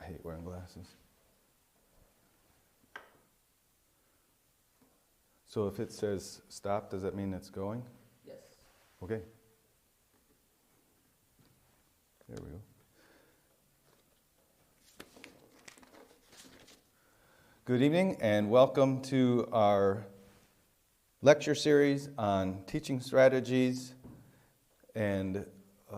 hate wearing glasses. So if it says stop, does that mean it's going? Yes. Okay. There we go. Good evening and welcome to our lecture series on teaching strategies and a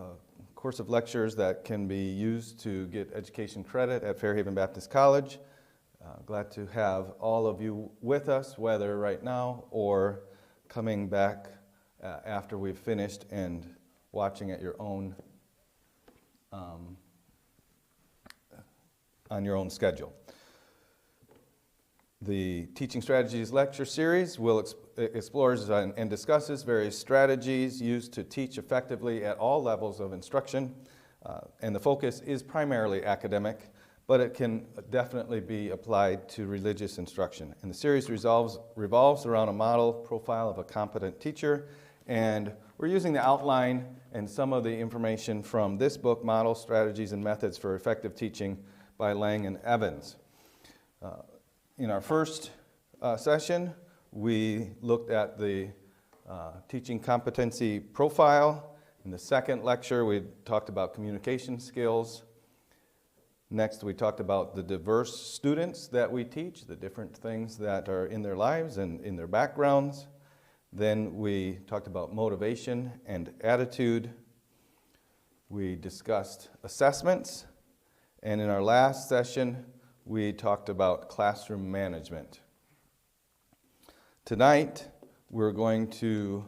course of lectures that can be used to get education credit at Fairhaven Baptist College. Glad to have all of you with us, whether right now or coming back after we've finished and watching at your own on your own schedule. The Teaching Strategies lecture series explores and discusses various strategies used to teach effectively at all levels of instruction, and the focus is primarily academic, but it can definitely be applied to religious instruction. And the series revolves around a model profile of a competent teacher, and we're using the outline and some of the information from this book, Model Strategies and Methods for Effective Teaching by Lang and Evans. In our first session, we looked at the teaching competency profile. In the second lecture, we talked about communication skills. Next, we talked about the diverse students that we teach, the different things that are in their lives and in their backgrounds. Then we talked about motivation and attitude. We discussed assessments. And in our last session, we talked about classroom management. Tonight, we're going to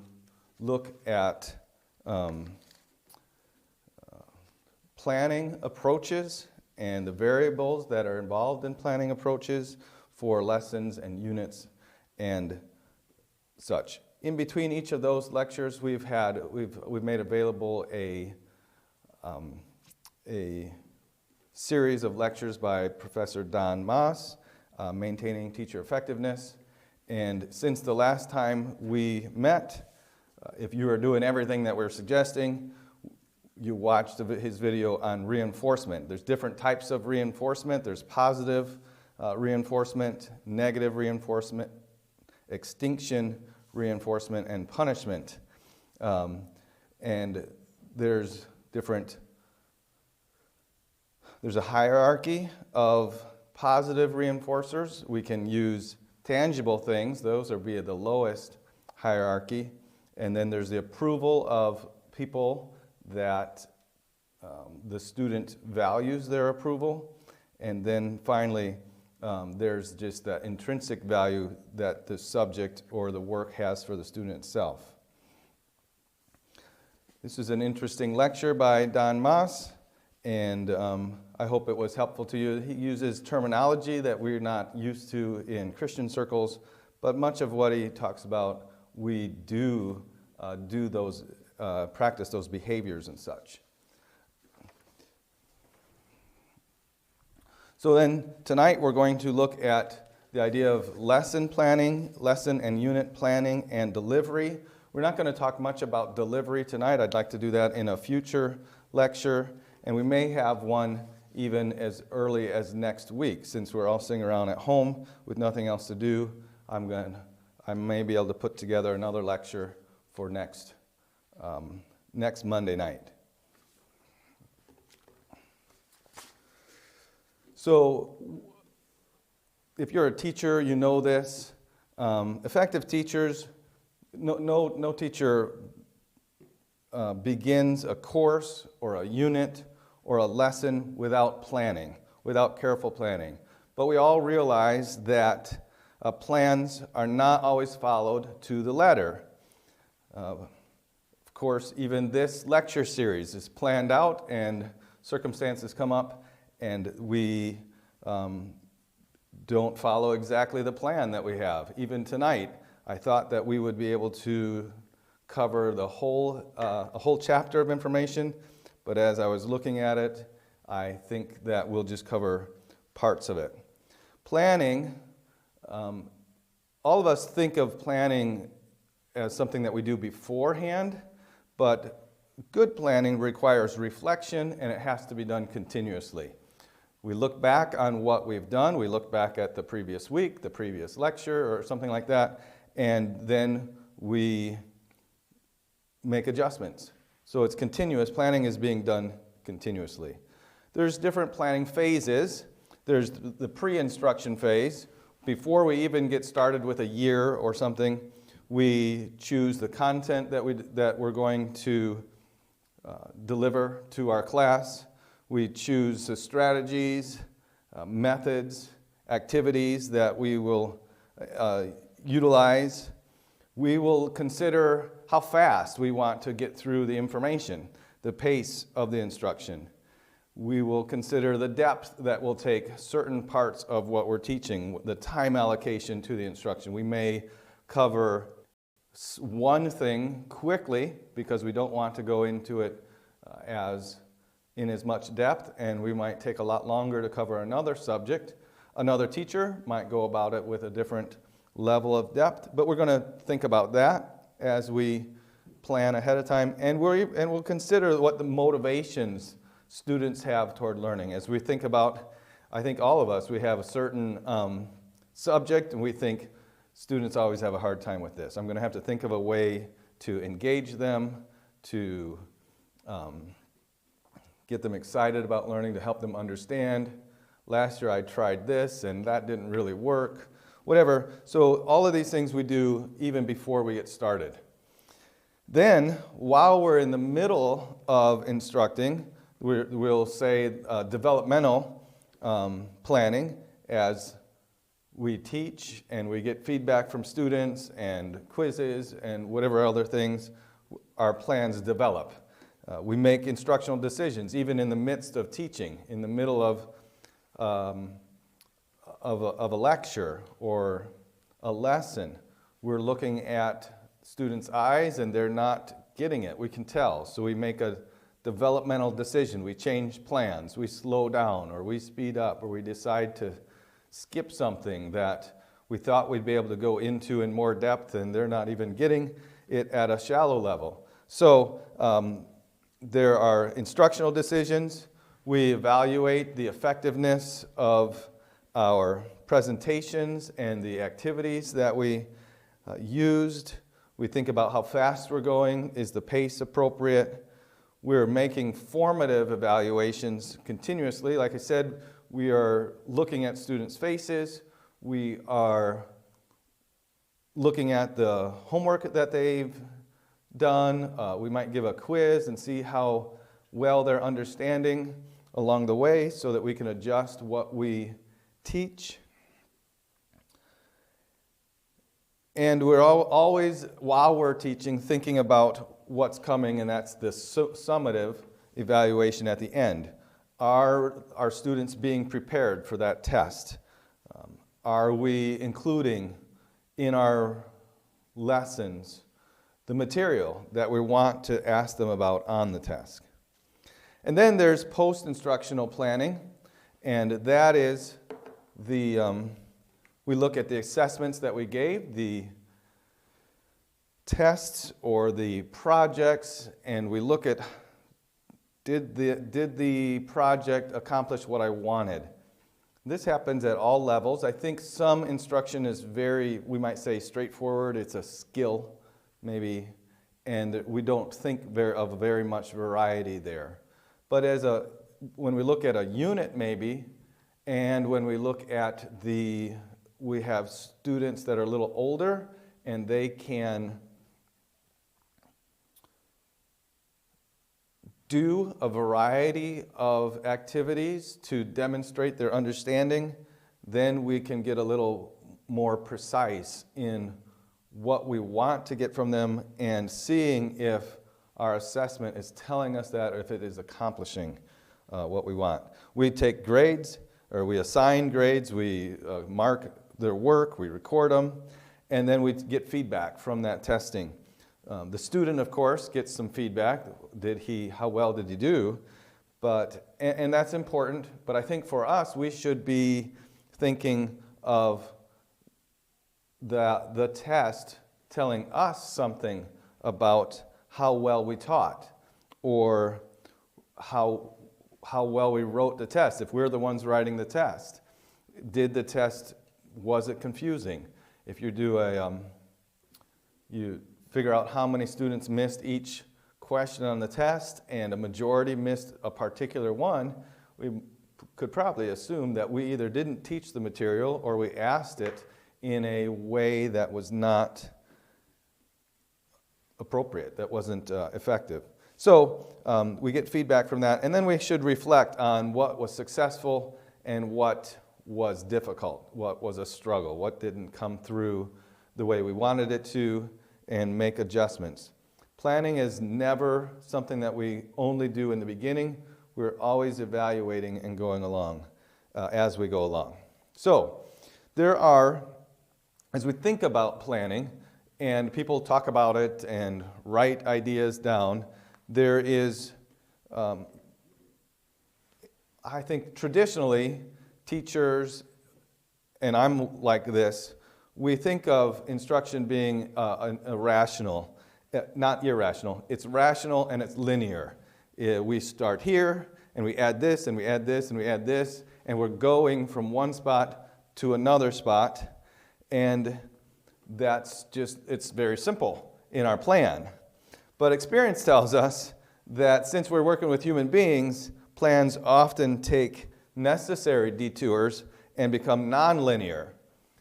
look at planning approaches and the variables that are involved in planning approaches for lessons and units and such. In between each of those lectures, we've made available a series of lectures by Professor Don Moss, Maintaining Teacher Effectiveness. And since the last time we met, if you are doing everything that we're suggesting, you watched his video on reinforcement. There's different types of reinforcement. There's positive reinforcement, negative reinforcement, extinction reinforcement, and punishment. And there's a hierarchy of positive reinforcers. We can use tangible things. Those are via the lowest hierarchy. And then there's the approval of people that the student values their approval. And then finally, there's just that intrinsic value that the subject or the work has for the student itself. This is an interesting lecture by Don Moss, and I hope it was helpful to you. He uses terminology that we're not used to in Christian circles, but much of what he talks about, we do those, practice those behaviors and such. So then tonight we're going to look at the idea of lesson planning, lesson and unit planning, and delivery. We're not going to talk much about delivery tonight. I'd like to do that in a future lecture, and we may have one even as early as next week. Since we're all sitting around at home with nothing else to do, I may be able to put together another lecture for next Monday night. So if you're a teacher, you know this. Effective teachers, no teacher begins a course or a unit or a lesson without planning, without careful planning. But we all realize that plans are not always followed to the letter. Of course, even this lecture series is planned out and circumstances come up and we don't follow exactly the plan that we have. Even tonight, I thought that we would be able to cover a whole chapter of information, but as I was looking at it, I think that we'll just cover parts of it. Planning, all of us think of planning as something that we do beforehand, but good planning requires reflection and it has to be done continuously. We look back on what we've done. We look back at the previous week, the previous lecture, or something like that, and then we make adjustments. So it's continuous. Planning is being done continuously. There's different planning phases. There's the pre-instruction phase. Before we even get started with a year or something, we choose the content that we're going to deliver to our class. We choose the strategies, methods, activities that we will utilize. We will consider how fast we want to get through the information, the pace of the instruction. We will consider the depth that will take certain parts of what we're teaching, the time allocation to the instruction. We may cover one thing quickly because we don't want to go into it in as much depth, and we might take a lot longer to cover another subject. Another teacher might go about it with a different level of depth, but we're going to think about that as we plan ahead of time, and we'll consider what the motivations students have toward learning. As we think about, I think all of us, we have a certain subject, and we think students always have a hard time with this. I'm going to have to think of a way to engage them, to get them excited about learning, to help them understand. Last year I tried this, and that didn't really work. Whatever. So all of these things we do even before we get started. Then, while we're in the middle of instructing, we'll say developmental planning as we teach and we get feedback from students and quizzes and whatever other things our plans develop. We make instructional decisions even in the midst of teaching, in the middle of a lecture or a lesson. We're looking at students' eyes and they're not getting it. We can tell. So we make a developmental decision. We change plans. We slow down or we speed up or we decide to skip something that we thought we'd be able to go into in more depth and they're not even getting it at a shallow level. So there are instructional decisions. We evaluate the effectiveness of our presentations and the activities that we used. We think about how fast we're going. Is the pace appropriate? We're making formative evaluations continuously. Like I said, we are looking at students' faces. We are looking at the homework that they've done. We might give a quiz and see how well they're understanding along the way so that we can adjust what we teach. And we're always, while we're teaching, thinking about what's coming, and that's the summative evaluation at the end. Are our students being prepared for that test? Are we including in our lessons the material that we want to ask them about on the test? And then there's post-instructional planning, and that is we look at the assessments that we gave, the tests or the projects, and we look at did the project accomplish what I wanted? This happens at all levels. I think some instruction is very, we might say, straightforward. It's a skill, maybe, and we don't think of very much variety there. But when we look at a unit, maybe, and when we look at we have students that are a little older, and they can do a variety of activities to demonstrate their understanding, then we can get a little more precise in what we want to get from them and seeing if our assessment is telling us that or if it is accomplishing what we want. We take grades, or we assign grades, we mark their work, we record them, and then we get feedback from that testing. The student, of course, gets some feedback. How well did he do? And that's important, but I think for us, we should be thinking of the test telling us something about how well we taught, or how how well we wrote the test, if we're the ones writing the test. Was it confusing? If you do you figure out how many students missed each question on the test and a majority missed a particular one, we could probably assume that we either didn't teach the material or we asked it in a way that was not appropriate, that wasn't effective. So we get feedback from that, and then we should reflect on what was successful and what was difficult, what was a struggle, what didn't come through the way we wanted it to, and make adjustments. Planning is never something that we only do in the beginning. We're always evaluating and going along as we go along. So there are, as we think about planning, and people talk about it and write ideas down, there is, I think traditionally, teachers, and I'm like this, we think of instruction being rational, not irrational. It's rational and it's linear. We start here, and we add this, and we add this, and we add this, and we're going from one spot to another spot, and it's very simple in our plan. But experience tells us that since we're working with human beings, plans often take necessary detours and become nonlinear.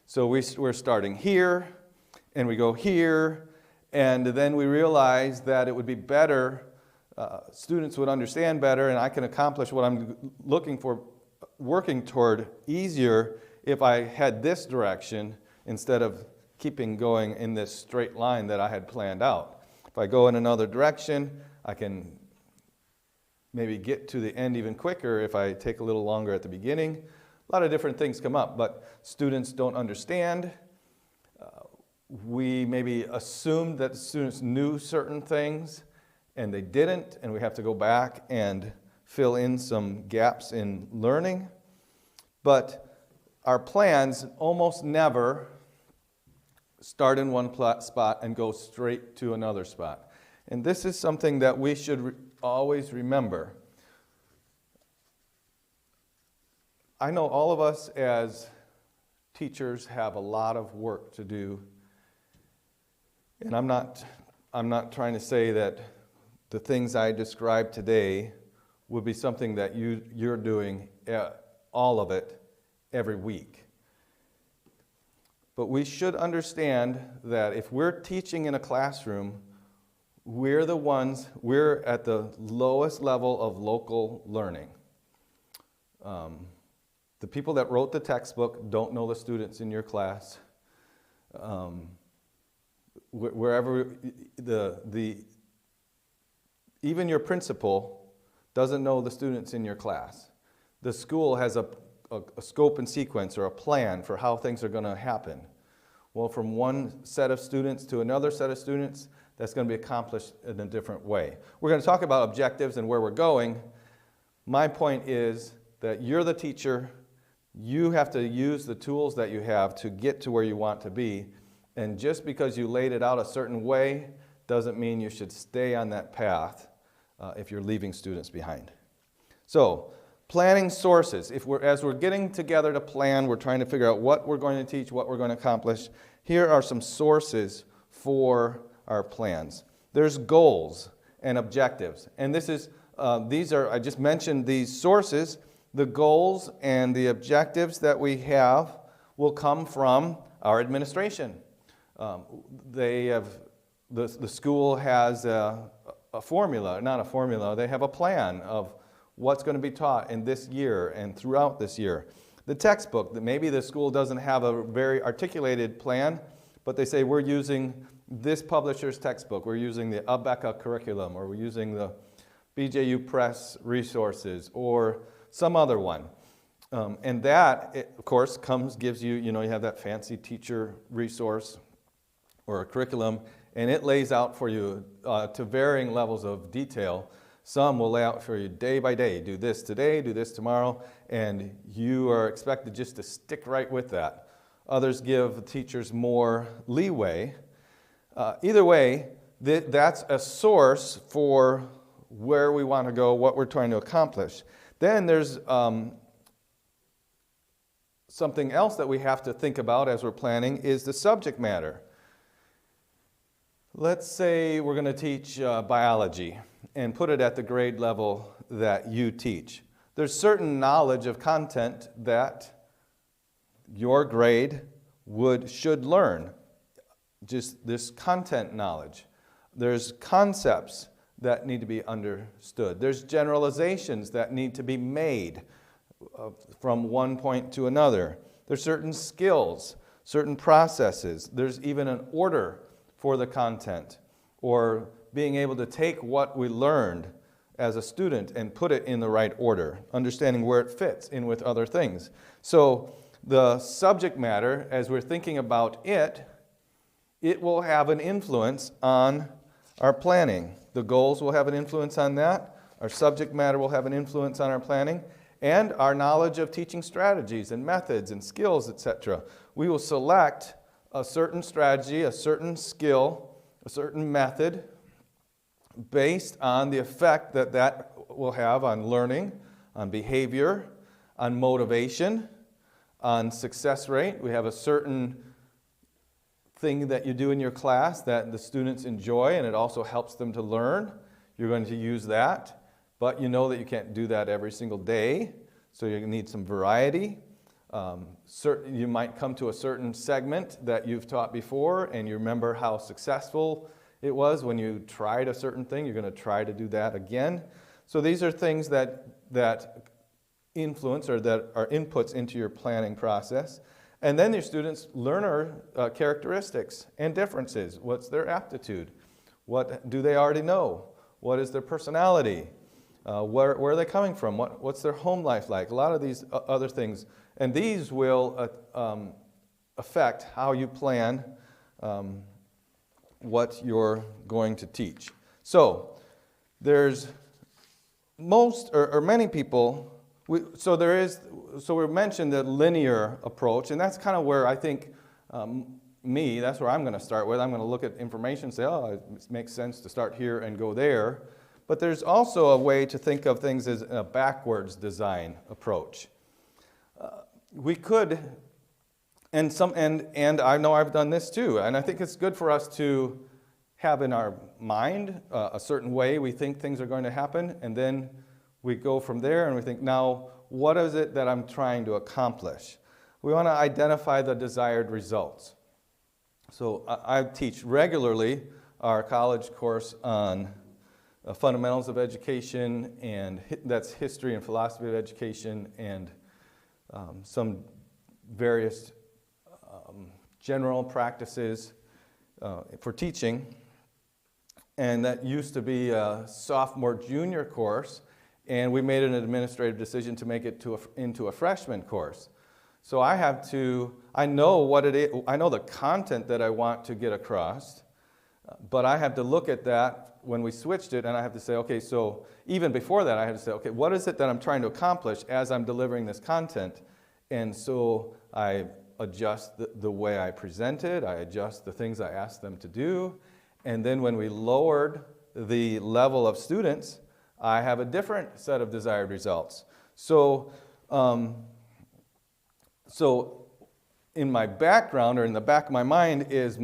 So we're starting here, and we go here, and then we realize that it would be better, students would understand better, and I can accomplish what I'm looking for, working toward easier if I had this direction instead of keeping going in this straight line that I had planned out. If I go in another direction, I can maybe get to the end even quicker if I take a little longer at the beginning. A lot of different things come up, but students don't understand. We maybe assumed that the students knew certain things, and they didn't, and we have to go back and fill in some gaps in learning. But our plans almost never start in one spot and go straight to another spot. And this is something that we should always remember. I know all of us as teachers have a lot of work to do. And I'm not trying to say that the things I described today would be something that you're doing, all of it, every week. But we should understand that if we're teaching in a classroom, we're at the lowest level of local learning. The people that wrote the textbook don't know the students in your class. Wherever even your principal doesn't know the students in your class. The school has a scope and sequence or a plan for how things are going to happen. Well, from one set of students to another set of students, that's going to be accomplished in a different way. We're going to talk about objectives and where we're going. My point is that you're the teacher. You have to use the tools that you have to get to where you want to be. And just because you laid it out a certain way doesn't mean you should stay on that path if you're leaving students behind. So, planning sources. As we're getting together to plan, we're trying to figure out what we're going to teach, what we're going to accomplish. Here are some sources for our plans. There's goals and objectives. And I just mentioned these sources. The goals and the objectives that we have will come from our administration. The school has a formula, not a formula, they have a plan of what's going to be taught in this year and throughout this year. The textbook, maybe the school doesn't have a very articulated plan, but they say we're using this publisher's textbook, we're using the Abeka curriculum, or we're using the BJU Press resources, or some other one. And that, of course, gives you, you have that fancy teacher resource or a curriculum, and it lays out for you to varying levels of detail. Some will lay out for you day by day. Do this today, do this tomorrow, and you are expected just to stick right with that. Others give teachers more leeway. Either way, that's a source for where we want to go, what we're trying to accomplish. Then there's something else that we have to think about as we're planning is the subject matter. Let's say we're going to teach biology and put it at the grade level that you teach. There's certain knowledge of content that your grade should learn. Just this content knowledge. There's concepts that need to be understood. There's generalizations that need to be made from one point to another. There's certain skills, certain processes. There's even an order for the content, or being able to take what we learned as a student and put it in the right order, understanding where it fits in with other things. So the subject matter, as we're thinking about it will have an influence on our planning. The goals will have an influence on that. Our subject matter will have an influence on our planning. And our knowledge of teaching strategies and methods and skills, etc. We will select a certain strategy, a certain skill, a certain method based on the effect that that will have on learning, on behavior, on motivation, on success rate. We have a certain thing that you do in your class that the students enjoy and it also helps them to learn. You're going to use that. But you know that you can't do that every single day, so you need some variety. You might come to a certain segment that you've taught before and you remember how successful it was when you tried a certain thing. You're going to try to do that again. So these are things that influence or that are inputs into your planning process. And then your students' learner characteristics and differences. What's their aptitude? What do they already know? What is their personality? Where are they coming from? What's their home life like? A lot of these other things. And these will affect how you plan what you're going to teach. So there's many people, we mentioned the linear approach, and that's kind of where I think that's where I'm going to start with. I'm going to look at information and say, oh, it makes sense to start here and go there. But there's also a way to think of things as a backwards design approach. We could, and I know I've done this too, and I think it's good for us to have in our mind a certain way we think things are going to happen, and then we go from there and we think, now, what is it that I'm trying to accomplish? We want to identify the desired results. So I teach regularly our college course on fundamentals of education, and that's history and philosophy of education, and some various general practices for teaching. And that used to be a sophomore junior course, and we made an administrative decision to make it into a freshman course. So I know what it is, I know the content that I want to get across, but I have to look at that when we switched it, and I have to say, okay, so even before that, I have to say, okay, what is it that I'm trying to accomplish as I'm delivering this content? And so I adjust the way I present it, I adjust the things I ask them to do, and then when we lowered the level of students, I have a different set of desired results. So in my background, or in the back of my mind, is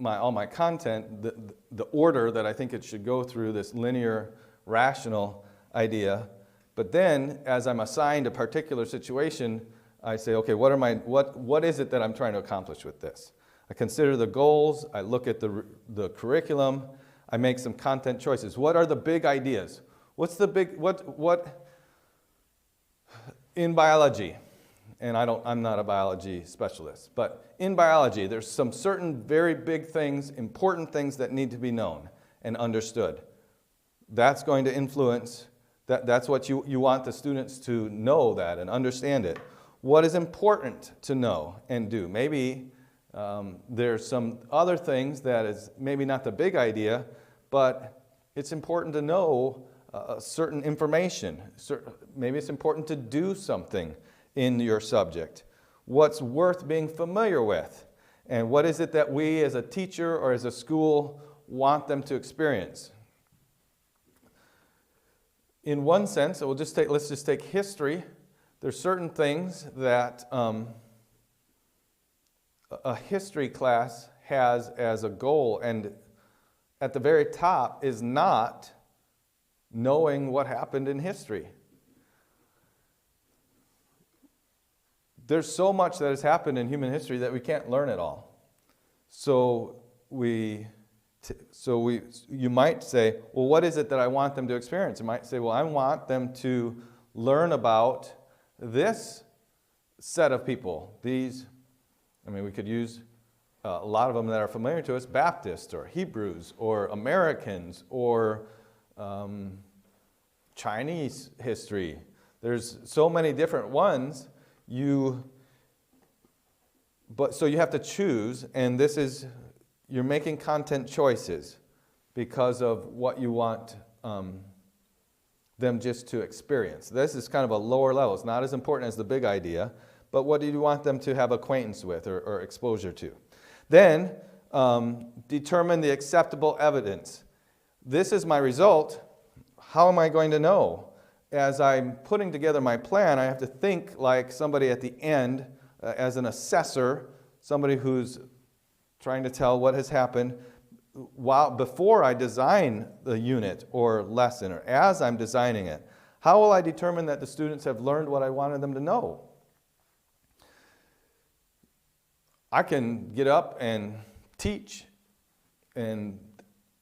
all my content, the order that I think it should go through, this linear, rational idea. But then, as I'm assigned a particular situation, I say, okay, what is it that I'm trying to accomplish with this? I consider the goals, I look at the curriculum, I make some content choices. What are the big ideas? What in biology, and I'm not a biology specialist, but in biology, there's some certain very big things, important things that need to be known and understood. That's going to influence, that's what you want the students to know that and understand it. What is important to know and do? Maybe there's some other things that is maybe not the big idea, but it's important to know certain information. Maybe it's important to do something in your subject. What's worth being familiar with? And what is it that we as a teacher or as a school want them to experience? In one sense, let's just take history. There's certain things that a history class has as a goal, and at the very top is not knowing what happened in history. There's so much that has happened in human history that we can't learn it all. So you might say, well, what is it that I want them to experience? You might say, well, I want them to learn about this set of people. We could use a lot of them that are familiar to us, Baptists or Hebrews or Americans or Chinese history. There's so many different ones. So you have to choose, and you're making content choices because of what you want them just to experience. This is kind of a lower level. It's not as important as the big idea, but what do you want them to have acquaintance with or exposure to? Then, determine the acceptable evidence. This is my result. How am I going to know? As I'm putting together my plan, I have to think like somebody at the end, as an assessor, somebody who's trying to tell what has happened before I design the unit or lesson, or as I'm designing it. How will I determine that the students have learned what I wanted them to know? I can get up and teach and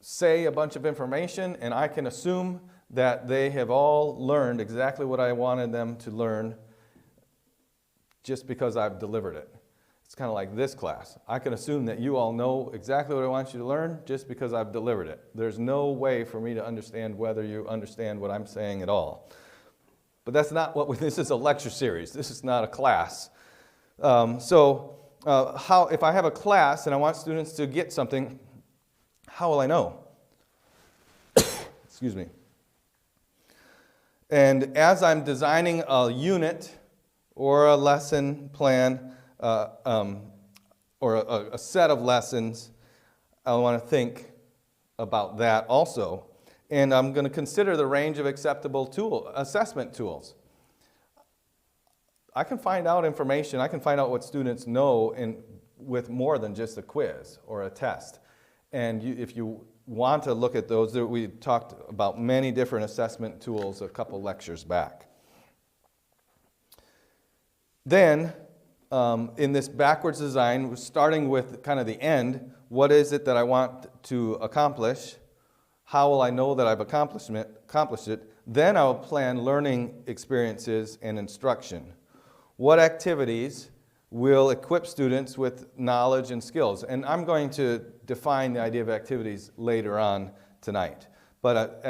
say a bunch of information, and I can assume that they have all learned exactly what I wanted them to learn just because I've delivered it. It's kind of like this class. I can assume that you all know exactly what I want you to learn just because I've delivered it. There's no way for me to understand whether you understand what I'm saying at all. But that's not this is a lecture series. This is not a class. If I have a class and I want students to get something, how will I know? Excuse me. And as I'm designing a unit or a lesson plan, or a set of lessons, I want to think about that also. And I'm going to consider the range of acceptable assessment tools. I can find out information, I can find out what students know with more than just a quiz or a test. And if you want to look at those, we talked about many different assessment tools a couple lectures back. Then, in this backwards design, starting with kind of the end, what is it that I want to accomplish? How will I know that I've accomplished it? Then I'll plan learning experiences and instruction. What activities will equip students with knowledge and skills? And I'm going to define the idea of activities later on tonight. But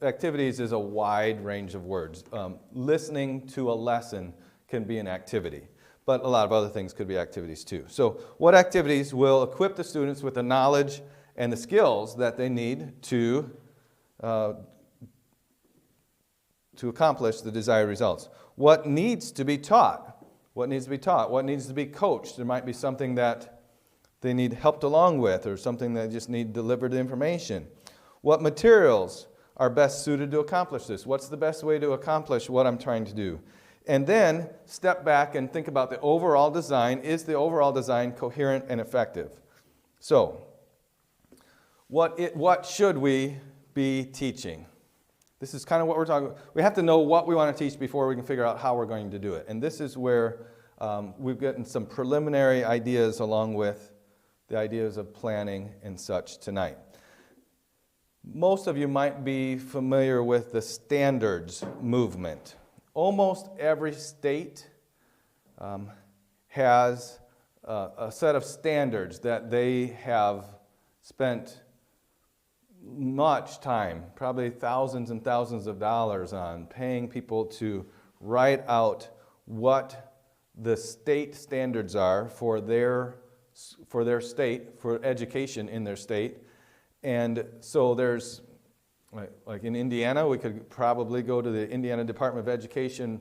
activities is a wide range of words. Listening to a lesson can be an activity, but a lot of other things could be activities too. So what activities will equip the students with the knowledge and the skills that they need to accomplish the desired results? What needs to be taught? What needs to be taught? What needs to be coached? There might be something that they need helped along with, or something that just need delivered information. What materials are best suited to accomplish this? What's the best way to accomplish what I'm trying to do? And then step back and think about the overall design. Is the overall design coherent and effective? So, what should we be teaching? This is kind of what we're talking about. We have to know what we want to teach before we can figure out how we're going to do it. And this is where we've gotten some preliminary ideas along with the ideas of planning and such tonight. Most of you might be familiar with the standards movement. Almost every state has a set of standards that they have spent much time, probably thousands and thousands of dollars on, paying people to write out what the state standards are for their state, for education in their state. And so there's, like in Indiana, we could probably go to the Indiana Department of Education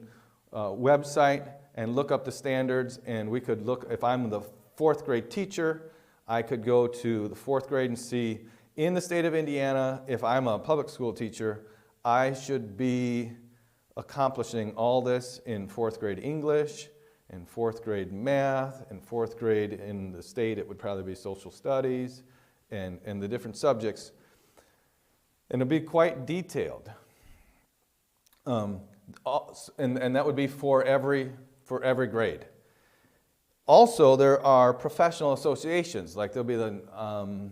website and look up the standards, and we could look, if I'm the fourth grade teacher, I could go to the fourth grade and see, in the state of Indiana, if I'm a public school teacher, I should be accomplishing all this in fourth grade English, in fourth grade math, in fourth grade in the state it would probably be social studies, and the different subjects. And it'll be quite detailed. And that would be for every grade. Also, there are professional associations, like there'll be the,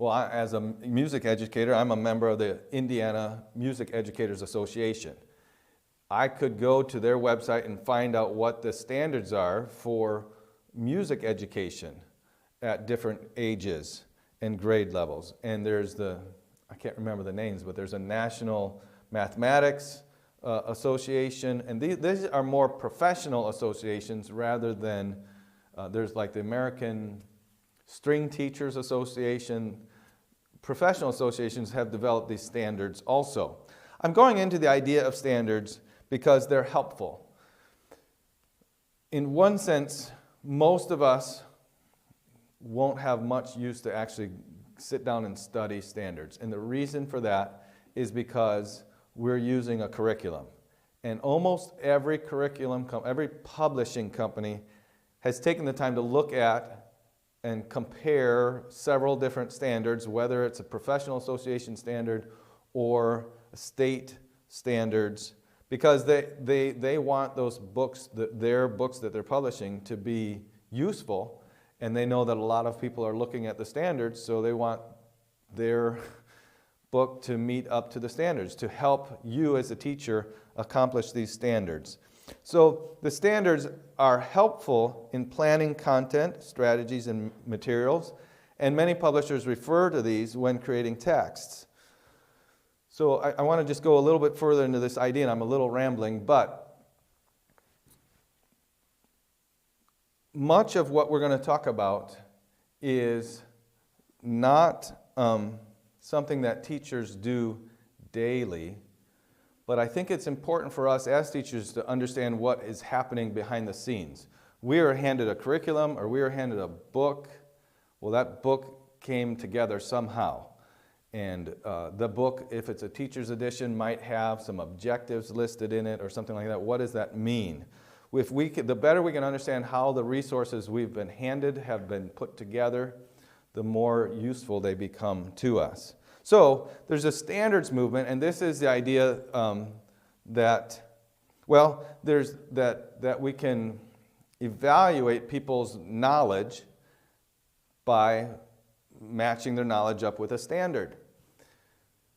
as a music educator, I'm a member of the Indiana Music Educators Association. I could go to their website and find out what the standards are for music education at different ages and grade levels. And there's I can't remember the names, but there's a National Mathematics Association, and these are more professional associations rather than, there's like the American String Teachers Association. Professional associations have developed these standards also. I'm going into the idea of standards because they're helpful. In one sense, most of us won't have much use to actually sit down and study standards. And the reason for that is because we're using a curriculum. And almost every every publishing company has taken the time to look at and compare several different standards, whether it's a professional association standard or state standards, because they want those books, their books that they're publishing, to be useful, and they know that a lot of people are looking at the standards, so they want their book to meet up to the standards, to help you as a teacher accomplish these standards. So the standards are helpful in planning content, strategies, and materials, and many publishers refer to these when creating texts. So I want to just go a little bit further into this idea, and I'm a little rambling, but much of what we're going to talk about is not something that teachers do daily, but I think it's important for us as teachers to understand what is happening behind the scenes. We are handed a curriculum, or we are handed a book. Well, that book came together somehow. And the book, if it's a teacher's edition, might have some objectives listed in it or something like that. What does that mean? The better we can understand how the resources we've been handed have been put together, the more useful they become to us. So there's a standards movement, and this is the idea that we can evaluate people's knowledge by matching their knowledge up with a standard.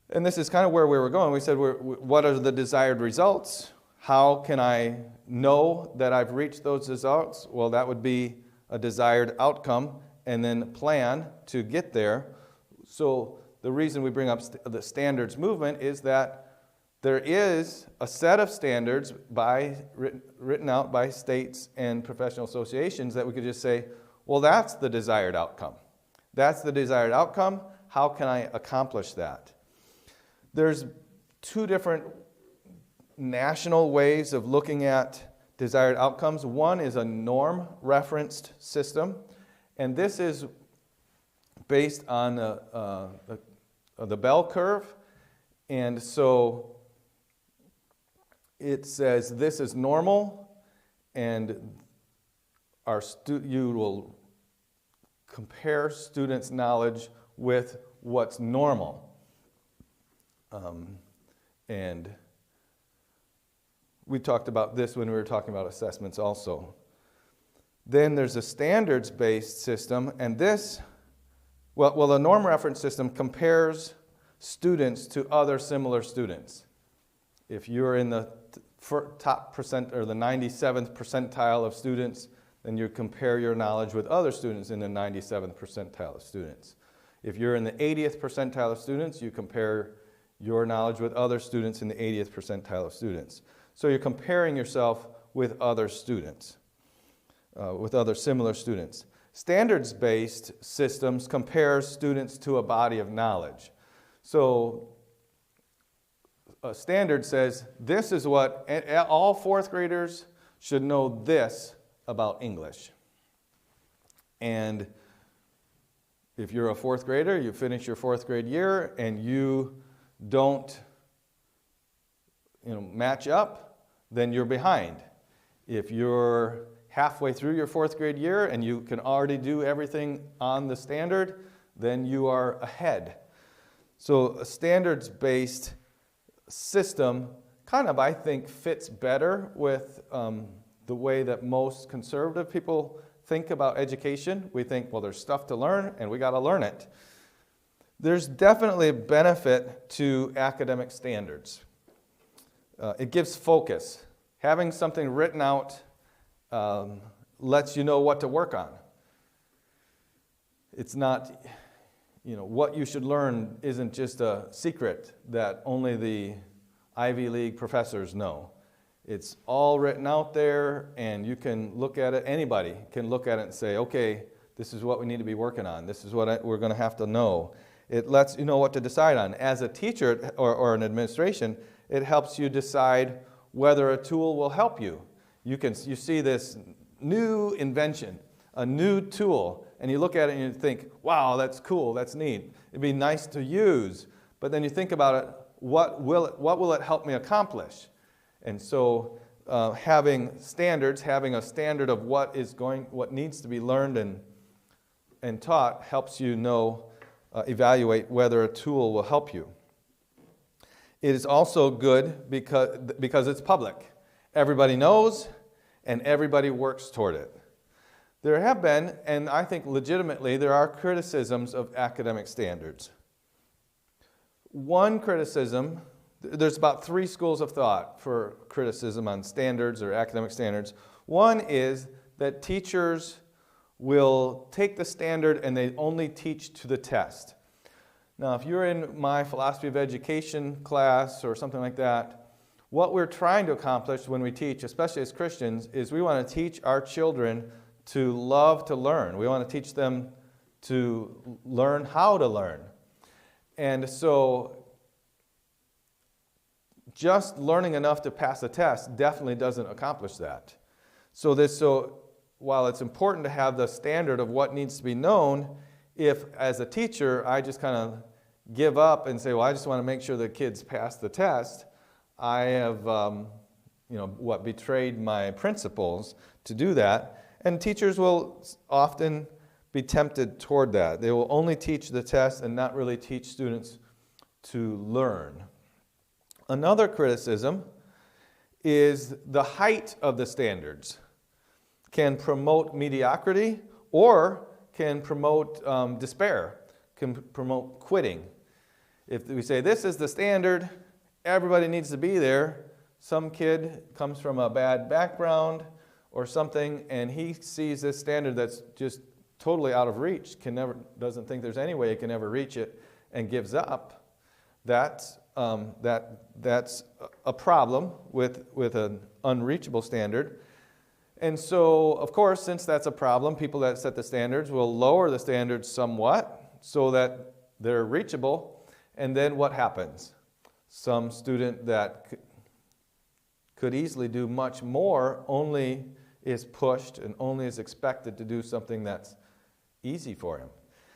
And this is kind of where we were going. We said, what are the desired results? How can I know that I've reached those results? Well, that would be a desired outcome, and then plan to get there. So the reason we bring up the standards movement is that there is a set of standards written out by states and professional associations that we could just say, well, that's the desired outcome. That's the desired outcome. How can I accomplish that? There's two different national ways of looking at desired outcomes. One is a norm-referenced system, and this is based on the bell curve. And so it says this is normal, and you will compare students' knowledge with what's normal. And we talked about this when we were talking about assessments also. Then there's a standards-based system, and the norm reference system compares students to other similar students. If you're in the top percent or the 97th percentile of students, then you compare your knowledge with other students in the 97th percentile of students. If you're in the 80th percentile of students, you compare your knowledge with other students in the 80th percentile of students. So you're comparing yourself with other students, with other similar students. Standards-based systems compare students to a body of knowledge. So a standard says, this is what all fourth graders should know this about English. And if you're a fourth grader, you finish your fourth grade year, and you don't match up, then you're behind. If you're halfway through your fourth grade year and you can already do everything on the standard, then you are ahead. So a standards-based system kind of, I think, fits better with the way that most conservative people think about education. We think, well, there's stuff to learn and we got to learn it. There's definitely a benefit to academic standards. It gives focus. Having something written out lets you know what to work on. It's not, what you should learn isn't just a secret that only the Ivy League professors know. It's all written out there, and you can look at it, anybody can look at it and say, okay, this is what we need to be working on. This is what we're going to have to know. It lets you know what to decide on. As a teacher or an administration, it helps you decide whether a tool will help you. You see this new invention, a new tool, and you look at it and you think, wow, that's cool, that's neat. It'd be nice to use. But then you think about it, what will it help me accomplish? And so having a standard of what needs to be learned and taught helps you evaluate whether a tool will help you. It is also good because it's public. Everybody knows and everybody works toward it. There have been, and I think legitimately, there are criticisms of academic standards. One criticism, there's about 3 schools of thought for criticism on standards or academic standards. One is that teachers will take the standard and they only teach to the test. Now, if you're in my philosophy of education class or something like that, what we're trying to accomplish when we teach, especially as Christians, is we want to teach our children to love to learn. We want to teach them to learn how to learn. And so just learning enough to pass a test definitely doesn't accomplish that. So while it's important to have the standard of what needs to be known, if as a teacher I just kind of give up and say, well, I just want to make sure the kids pass the test, I have betrayed my principles to do that. And teachers will often be tempted toward that. They will only teach the test and not really teach students to learn. Another criticism is the height of the standards can promote mediocrity or can promote despair, can promote quitting. If we say this is the standard, everybody needs to be there, some kid comes from a bad background or something and he sees this standard that's just totally out of reach, doesn't think there's any way he can ever reach it and gives up, that's a problem with an unreachable standard. And so, of course, since that's a problem, people that set the standards will lower the standards somewhat so that they're reachable. And then what happens? Some student that could easily do much more only is pushed and only is expected to do something that's easy for him.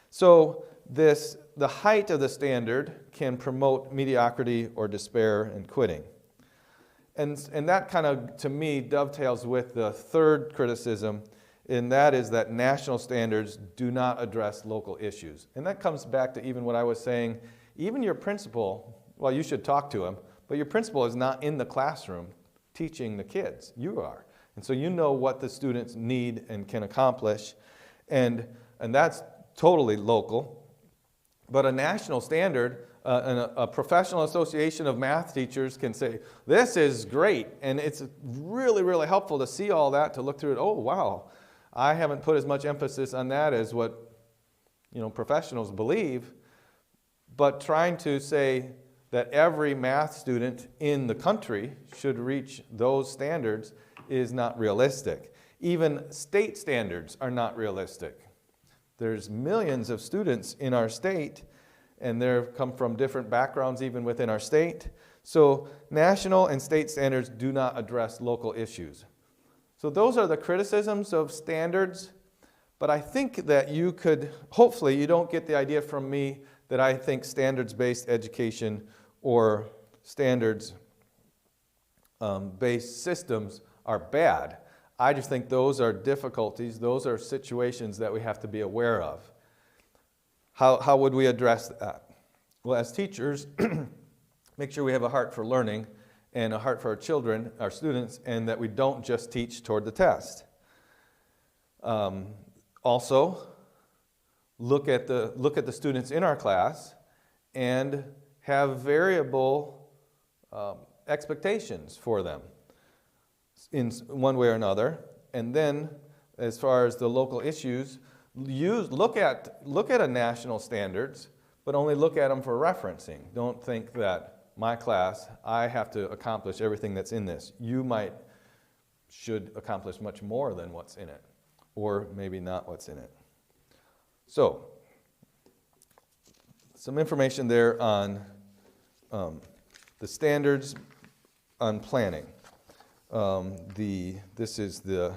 So the height of the standard can promote mediocrity or despair and quitting. And that kind of, to me, dovetails with the third criticism, and that is that national standards do not address local issues. And that comes back to even what I was saying. Even your principal, well, you should talk to him, but your principal is not in the classroom teaching the kids. You are. And so you know what the students need and can accomplish. And that's totally local. But a national standard, a professional association of math teachers can say, this is great. And it's really, really helpful to see all that, to look through it. Oh, wow. I haven't put as much emphasis on that as what professionals believe. But trying to say that every math student in the country should reach those standards is not realistic. Even state standards are not realistic. There's millions of students in our state, and they've come from different backgrounds even within our state. So national and state standards do not address local issues. So those are the criticisms of standards, but I think that hopefully you don't get the idea from me that I think standards-based education or standards based systems are bad. I just think those are difficulties, those are situations that we have to be aware of. How would we address that? Well, as teachers, make sure we have a heart for learning and a heart for our children, our students, and that we don't just teach toward the test. Also, look at the students in our class and have variable expectations for them in one way or another. And then, as far as the local issues, look at a national standards, but only look at them for referencing. Don't think that my class, I have to accomplish everything that's in this. You should accomplish much more than what's in it, or maybe not what's in it. So, some information there on the standards on planning. This is the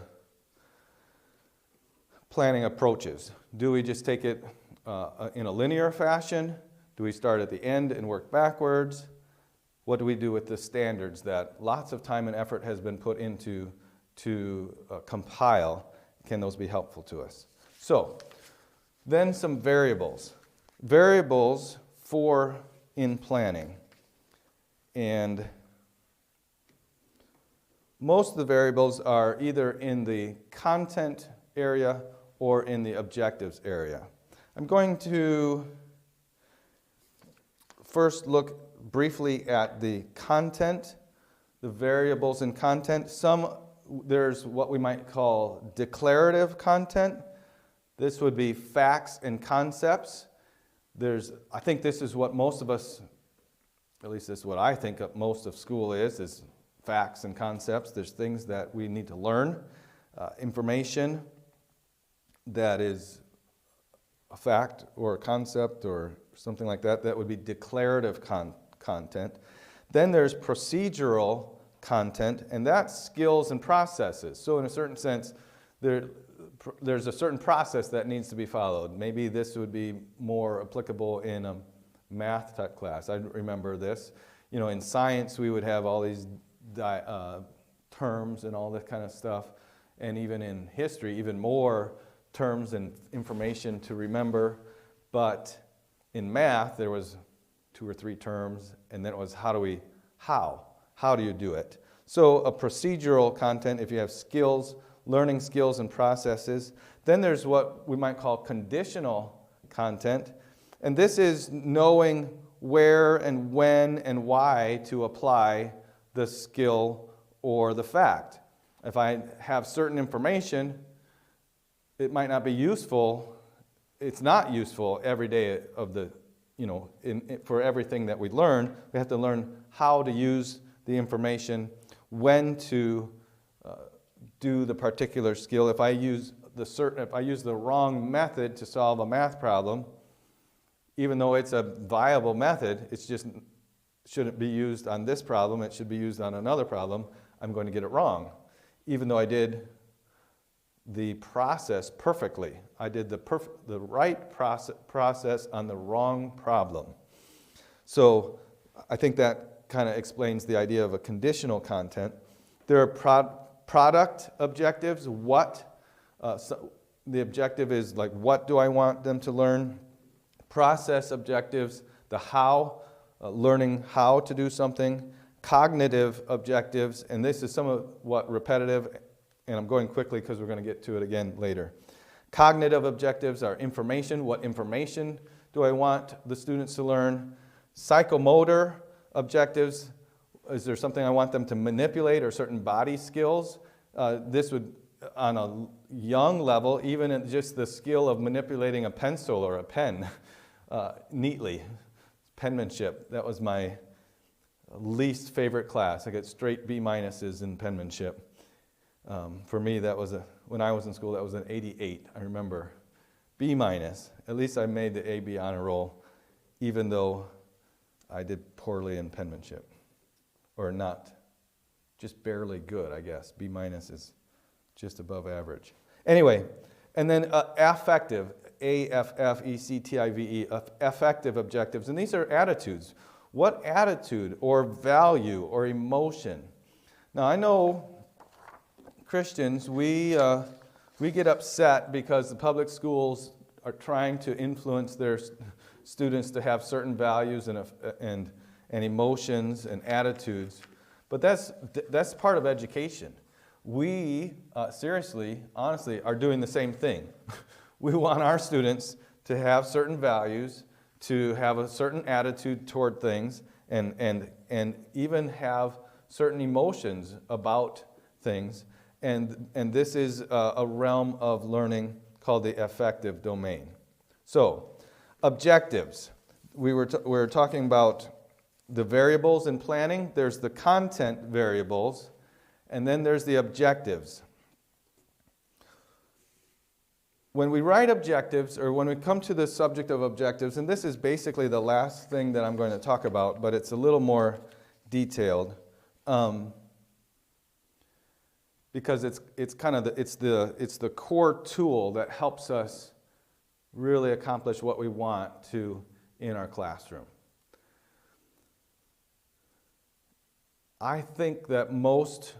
planning approaches. Do we just take it in a linear fashion? Do we start at the end and work backwards? What do we do with the standards that lots of time and effort has been put into to compile? Can those be helpful to us? So, then some variables. Variables for in planning. And most of the variables are either in the content area or in the objectives area. I'm going to first look briefly at the content, the variables in content. There's what we might call declarative content. This would be facts and concepts. I think this is what most of us, at least this is what I think of most of school is facts and concepts. There's things that we need to learn, information that is a fact or a concept or something like that. That would be declarative content. Then there's procedural content, and that's skills and processes. So in a certain sense, there's a certain process that needs to be followed. Maybe this would be more applicable in a math type class. I remember this. In science, we would have all these terms and all that kind of stuff. And even in history, even more terms and information to remember. But in math, there was 2 or 3 terms, and then it was how do you do it? So a procedural content, if you have skills, learning skills and processes. Then there's what we might call conditional content. And this is knowing where and when and why to apply the skill or the fact. If I have certain information, it might not be useful. It's not useful every day of the, for everything that we learn. We have to learn how to use the information, when to do the particular skill. If I use the wrong method to solve a math problem, even though it's a viable method, it's just shouldn't be used on this problem. It should be used on another problem. I'm going to get it wrong, even though I did the process perfectly. I did the right process on the wrong problem. So I think that kind of explains the idea of a conditional content. There are product objectives. So the objective is like, what do I want them to learn? Process objectives, the how, learning how to do something. Cognitive objectives, and this is somewhat repetitive, and I'm going quickly because we're going to get to it again later. Cognitive objectives are information. What information do I want the students to learn? Psychomotor objectives, is there something I want them to manipulate or certain body skills? This would, on a young level, even in just the skill of manipulating a pencil or a pen neatly. Penmanship, that was my least favorite class. I got straight B minuses in penmanship. For me, when I was in school, that was an 88. I remember B minus. At least I made the AB honor roll, even though I did poorly in penmanship. Or not, just barely good, I guess. B minus is just above average. Anyway, and then affective, AFFECTIVE, affective objectives. And these are attitudes. What attitude or value or emotion? Now, I know Christians, we get upset because the public schools are trying to influence their students to have certain values and emotions and attitudes. But that's part of education. We, seriously, honestly, are doing the same thing. We want our students to have certain values, to have a certain attitude toward things, and even have certain emotions about things. And this is a realm of learning called the affective domain. So, objectives. We were talking about the variables in planning. There's the content variables, and then there's the objectives. When we write objectives, or when we come to the subject of objectives, and this is basically the last thing that I'm going to talk about, but it's a little more detailed, because it's kind of the core tool that helps us really accomplish what we want to in our classroom. I think that most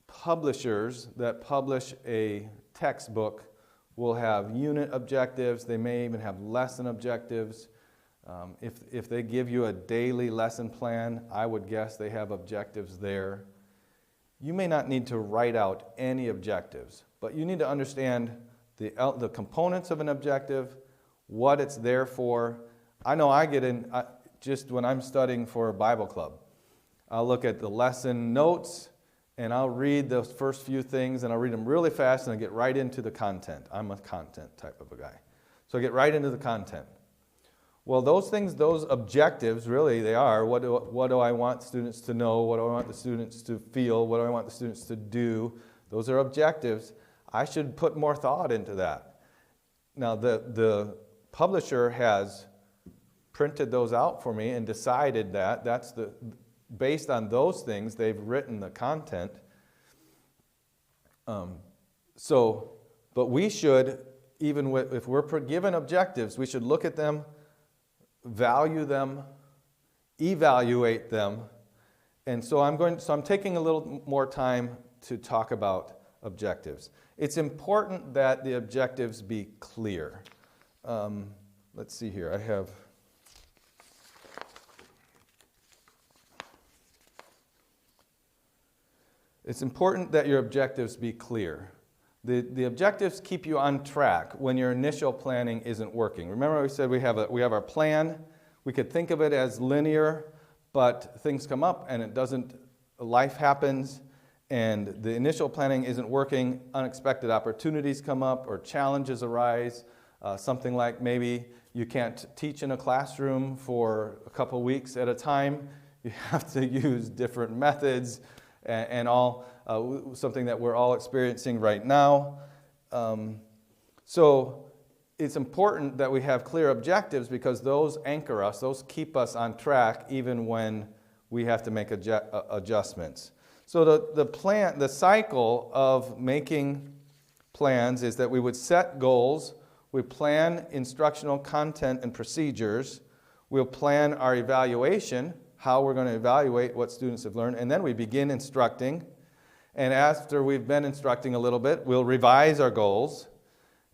publishers that publish a textbook will have unit objectives. They may even have lesson objectives. If they give you a daily lesson plan, I would guess they have objectives there. You may not need to write out any objectives, but you need to understand the components of an objective, what it's there for. I know I get in, just when I'm studying for a Bible club, I'll look at the lesson notes, and I'll read those first few things, and I'll read them really fast, and I get right into the content. I'm a content type of a guy. So I get right into the content. Well, those things, those objectives, really, they are, what do I want students to know? What do I want the students to feel? What do I want the students to do? Those are objectives. I should put more thought into that. Now, the publisher has printed those out for me and decided that based on those things, they've written the content. But we should, even if we're given objectives, we should look at them, value them, evaluate them. And so I'm taking a little more time to talk about objectives. It's important that the objectives be clear. Let's see here. It's important that your objectives be clear. The objectives keep you on track when your initial planning isn't working. Remember we said we have our plan. We could think of it as linear, but things come up and life happens, and the initial planning isn't working. Unexpected opportunities come up or challenges arise. Something like maybe you can't teach in a classroom for a couple weeks at a time. You have to use different methods and all, something that we're all experiencing right now. So it's important that we have clear objectives because those anchor us, those keep us on track even when we have to make adjustments. So the cycle of making plans is that we would set goals, we plan instructional content and procedures, we'll plan our evaluation, how we're going to evaluate what students have learned, and then we begin instructing. And after we've been instructing a little bit, we'll revise our goals,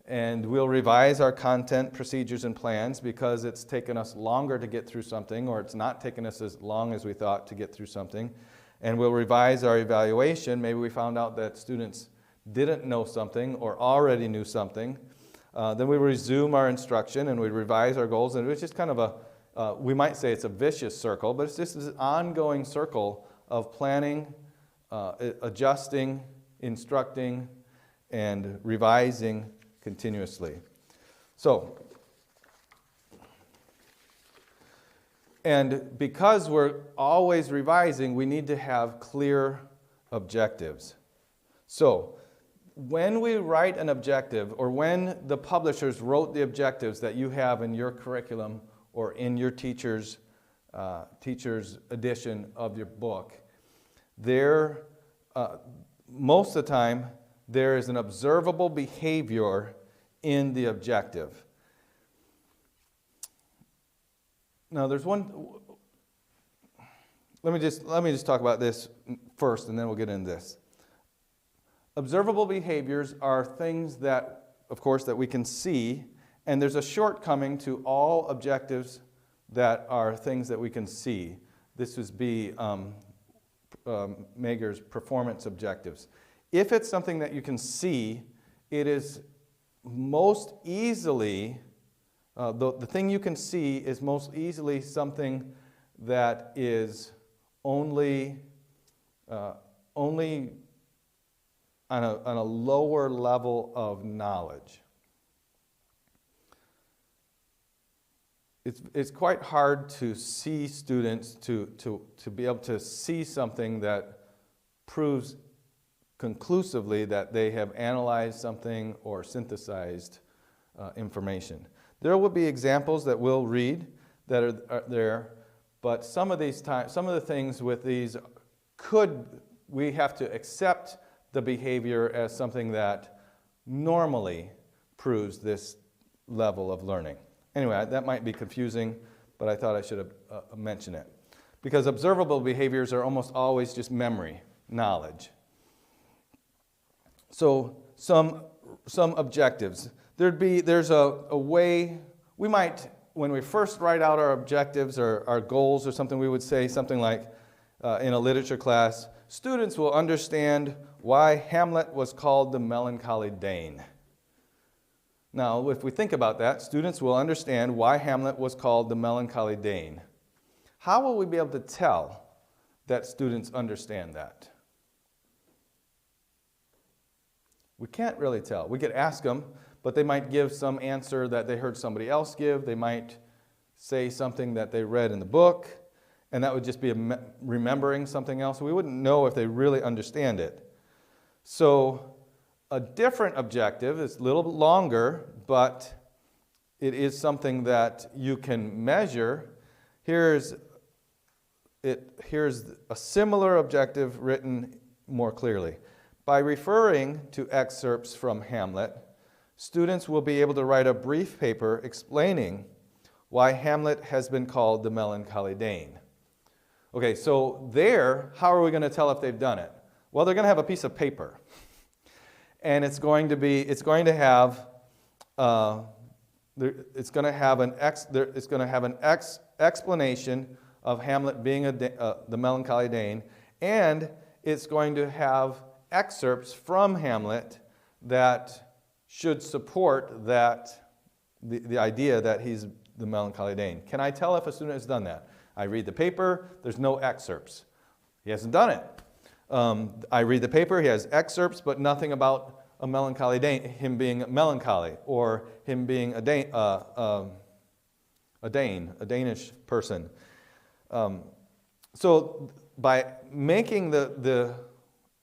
and we'll revise our content, procedures, and plans because it's taken us longer to get through something, or it's not taken us as long as we thought to get through something. And we'll revise our evaluation. Maybe we found out that students didn't know something or already knew something. Then we resume our instruction and we revise our goals, and it's just kind of we might say it's a vicious circle, but it's just this ongoing circle of planning, adjusting, instructing, and revising continuously. So, and because we're always revising, we need to have clear objectives. So, when we write an objective, or when the publishers wrote the objectives that you have in your curriculum or in your teacher's edition of your book, most of the time, there is an observable behavior in the objective. Now, there's one let me just talk about this first, and then we'll get into this. Observable behaviors are things that, of course, that we can see, and there's a shortcoming to all objectives that are things that we can see. This would be Mager's performance objectives. If it's something that you can see, it is most easily, the thing you can see is most easily something that is only on a lower level of knowledge. It's quite hard to see students to be able to see something that proves conclusively that they have analyzed something or synthesized information. There will be examples that we'll read that are there, but some of the things with these we have to accept the behavior as something that normally proves this level of learning. Anyway, that might be confusing, but I thought I should mention it. Because observable behaviors are almost always just memory, knowledge. So some objectives. There's a way, we might, when we first write out our objectives or our goals or something, we would say something like, in a literature class, students will understand why Hamlet was called the melancholy Dane. Now, if we think about that, students will understand why Hamlet was called the melancholy Dane. How will we be able to tell that students understand that? We can't really tell. We could ask them, but they might give some answer that they heard somebody else give. They might say something that they read in the book, and that would just be remembering something else. We wouldn't know if they really understand it. So a different objective is a little bit longer, but it is something that you can measure. Here's a similar objective written more clearly. By referring to excerpts from Hamlet, students will be able to write a brief paper explaining why Hamlet has been called the melancholy Dane. Okay, so how are we going to tell if they've done it? Well, they're going to have a piece of paper. And it's going to have an explanation of Hamlet being the melancholy Dane, and it's going to have excerpts from Hamlet that should support the idea that he's the melancholy Dane. Can I tell if a student has done that? I read the paper, there's no excerpts. He hasn't done it. I read the paper, he has excerpts, but nothing about a melancholy Dane, him being melancholy, or him being a Danish person. So by making the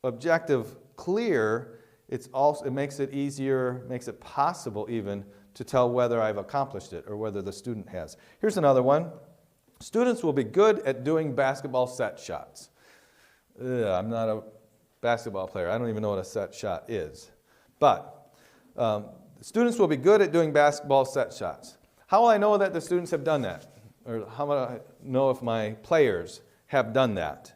objective clear, it makes it easier, makes it possible even to tell whether I've accomplished it or whether the student has. Here's another one. Students will be good at doing basketball set shots. I'm not a basketball player. I don't even know what a set shot is. But students will be good at doing basketball set shots. How will I know that the students have done that? Or how will I know if my players have done that?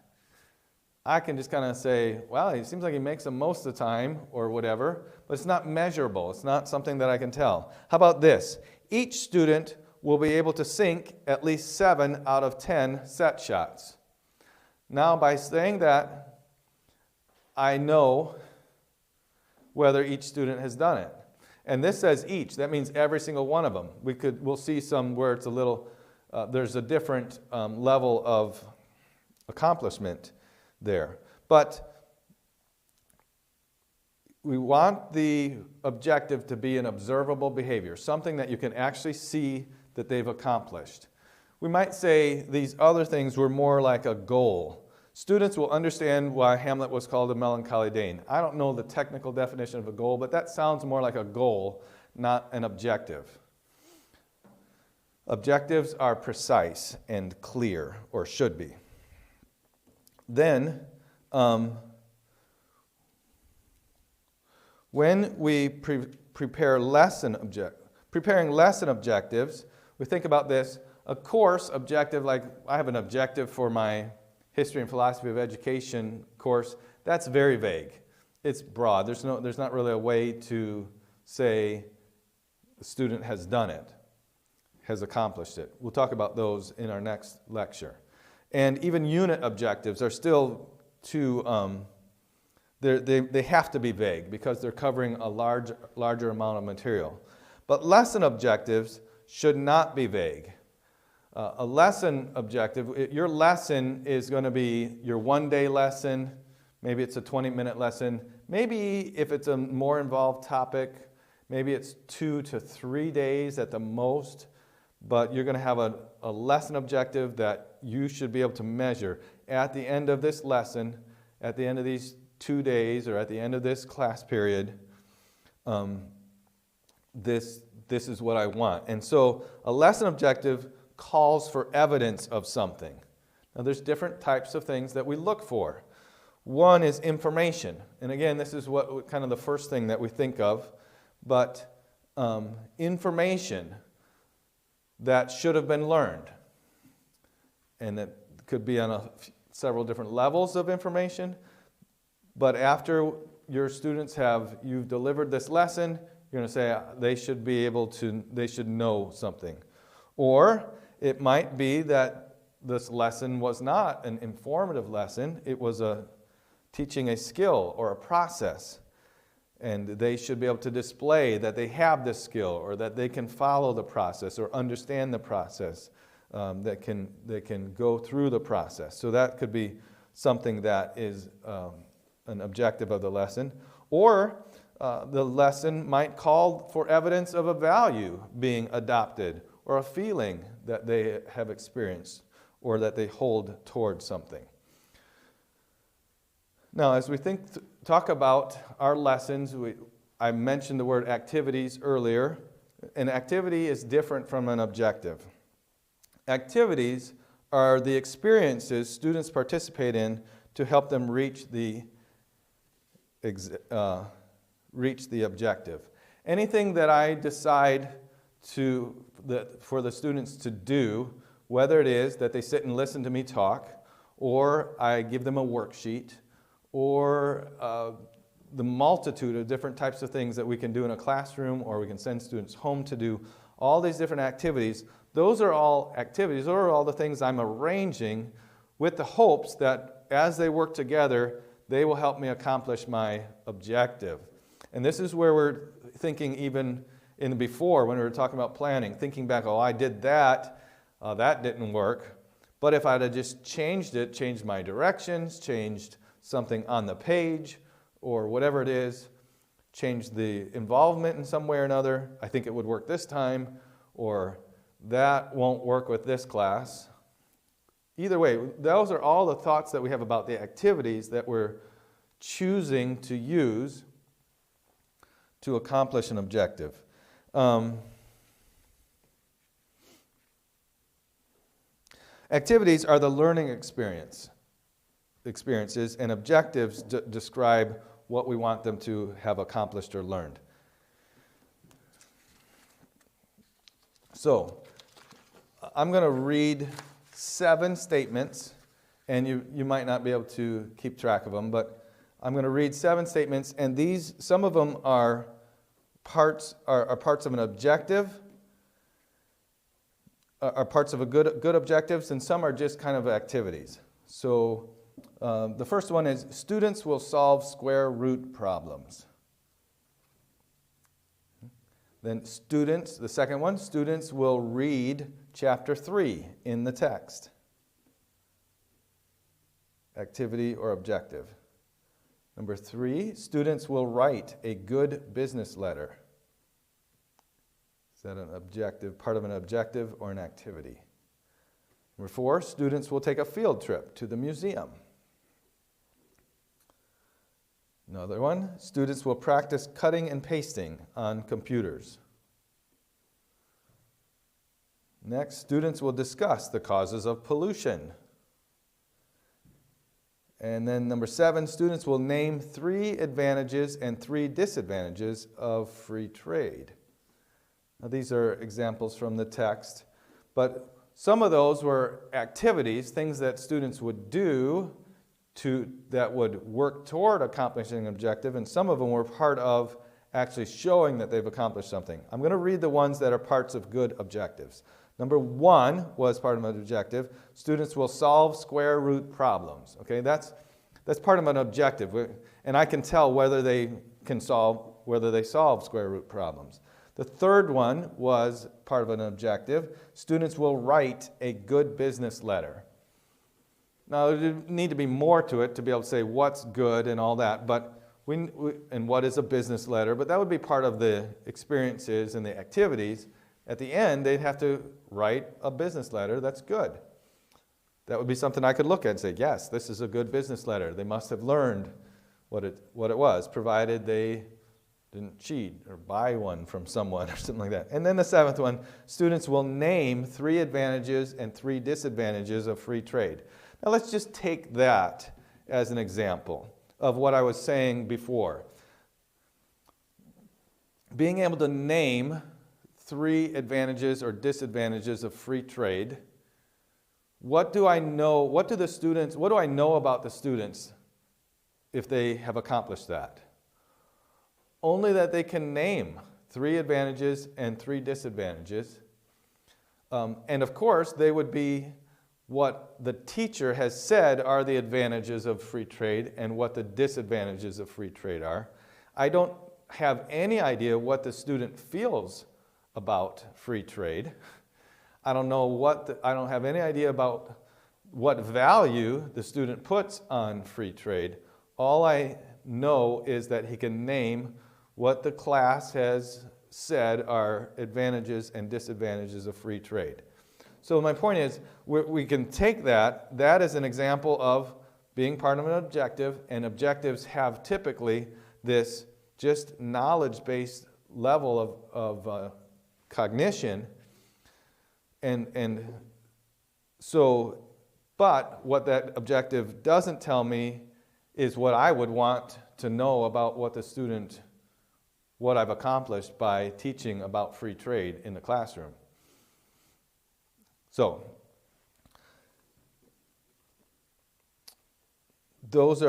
I can just kind of say, well, it seems like he makes them most of the time or whatever, but it's not measurable. It's not something that I can tell. How about this? Each student will be able to sink at least 7 out of 10 set shots. Now, by saying that, I know whether each student has done it. And this says each. That means every single one of them. We'll see some where it's a little, there's a different level of accomplishment there. But we want the objective to be an observable behavior, something that you can actually see that they've accomplished. We might say these other things were more like a goal. Students will understand why Hamlet was called a melancholy Dane. I don't know the technical definition of a goal, but that sounds more like a goal, not an objective. Objectives are precise and clear, or should be. Then, when we preparing lesson objectives, we think about this. A course objective, like I have an objective for my history and philosophy of education course, that's very vague. It's broad. There's not really a way to say the student has done it, has accomplished it. We'll talk about those in our next lecture. And even unit objectives are still too, they have to be vague because they're covering a larger amount of material. But lesson objectives should not be vague. A lesson objective, your lesson is going to be your one-day lesson. Maybe it's a 20-minute lesson. Maybe if it's a more involved topic, maybe it's 2 to 3 days at the most. But you're going to have a lesson objective that you should be able to measure. At the end of this lesson, at the end of these 2 days, or at the end of this class period, this is what I want. And so a lesson objective calls for evidence of something. Now there's different types of things that we look for. One is information. And again, this is what kind of the first thing that we think of. But information that should have been learned. And that could be on several different levels of information. But after your students you've delivered this lesson, you're going to say they should know something. Or it might be that this lesson was not an informative lesson. It was teaching a skill or a process. And they should be able to display that they have this skill, or that they can follow the process or understand the process, that can go through the process. So that could be something that is an objective of the lesson. Or the lesson might call for evidence of a value being adopted, or a feeling that they have experienced, or that they hold towards something. Now, as we talk about our lessons, I mentioned the word activities earlier. An activity is different from an objective. Activities are the experiences students participate in to help them reach the objective. Anything that I decide for the students to do, whether it is that they sit and listen to me talk, or I give them a worksheet, or the multitude of different types of things that we can do in a classroom, or we can send students home to do, all these different activities, those are all activities, those are all the things I'm arranging with the hopes that as they work together, they will help me accomplish my objective. And this is where we're thinking even in before, when we were talking about planning, thinking back, oh, I did that, that didn't work. But if I'd have just changed my directions, changed something on the page, or whatever it is, changed the involvement in some way or another, I think it would work this time, or that won't work with this class. Either way, those are all the thoughts that we have about the activities that we're choosing to use to accomplish an objective. Activities are the learning experiences, and objectives describe what we want them to have accomplished or learned. So, I'm going to read 7 statements, and you might not be able to keep track of them, but I'm going to read 7 statements, and some of them are parts of an objective, are parts of a good objectives, and some are just kind of activities. So the first one is students will solve square root problems. Then the second one, students will read chapter 3 in the text. Activity or objective. Number 3, students will write a good business letter. Is that an objective, part of an objective or an activity? Number 4, students will take a field trip to the museum. Another one, students will practice cutting and pasting on computers. Next, students will discuss the causes of pollution. And then number 7, students will name 3 advantages and 3 disadvantages of free trade. Now these are examples from the text, but some of those were activities, things that students would do that would work toward accomplishing an objective, and some of them were part of actually showing that they've accomplished something. I'm going to read the ones that are parts of good objectives. Number 1 was part of an objective. Students will solve square root problems. Okay, that's part of an objective, and I can tell whether they solve square root problems. The third one was part of an objective. Students will write a good business letter. Now, there need to be more to it to be able to say what's good and all that, and what is a business letter, but that would be part of the experiences and the activities. At the end, they'd have to write a business letter that's good. That would be something I could look at and say, yes, this is a good business letter. They must have learned what it was, provided they didn't cheat or buy one from someone or something like that. And then the 7th one, students will name 3 advantages and 3 disadvantages of free trade. Now let's just take that as an example of what I was saying before. Being able to name 3 advantages or disadvantages of free trade. What do I know? What do I know about the students if they have accomplished that? Only that they can name 3 advantages and 3 disadvantages. And of course, they would be what the teacher has said are the advantages of free trade and what the disadvantages of free trade are. I don't have any idea what the student feels about free trade. I don't have any idea about what value the student puts on free trade. All I know is that he can name what the class has said are advantages and disadvantages of free trade. So my point is, we can take that as an example of being part of an objective, and objectives have typically this just knowledge-based level of cognition. And so, but what that objective doesn't tell me is what I would want to know about what I've accomplished by teaching about free trade in the classroom. So, that's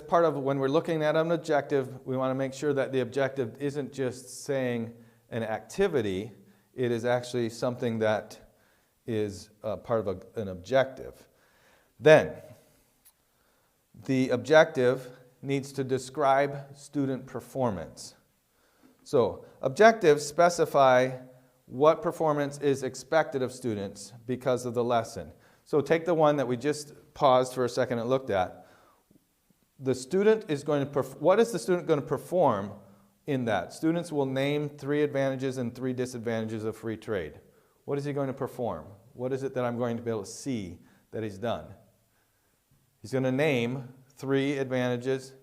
part of when we're looking at an objective. We want to make sure that the objective isn't just saying an activity, it is actually something that is part of an objective. Then, the objective needs to describe student performance. So, objectives specify what performance is expected of students because of the lesson. So take the one that we just paused for a second and looked at. The student is going to what is the student going to perform in that? Students will name 3 advantages and 3 disadvantages of free trade. What is he going to perform? What is it that I'm going to be able to see that he's done? He's going to name 3 advantages,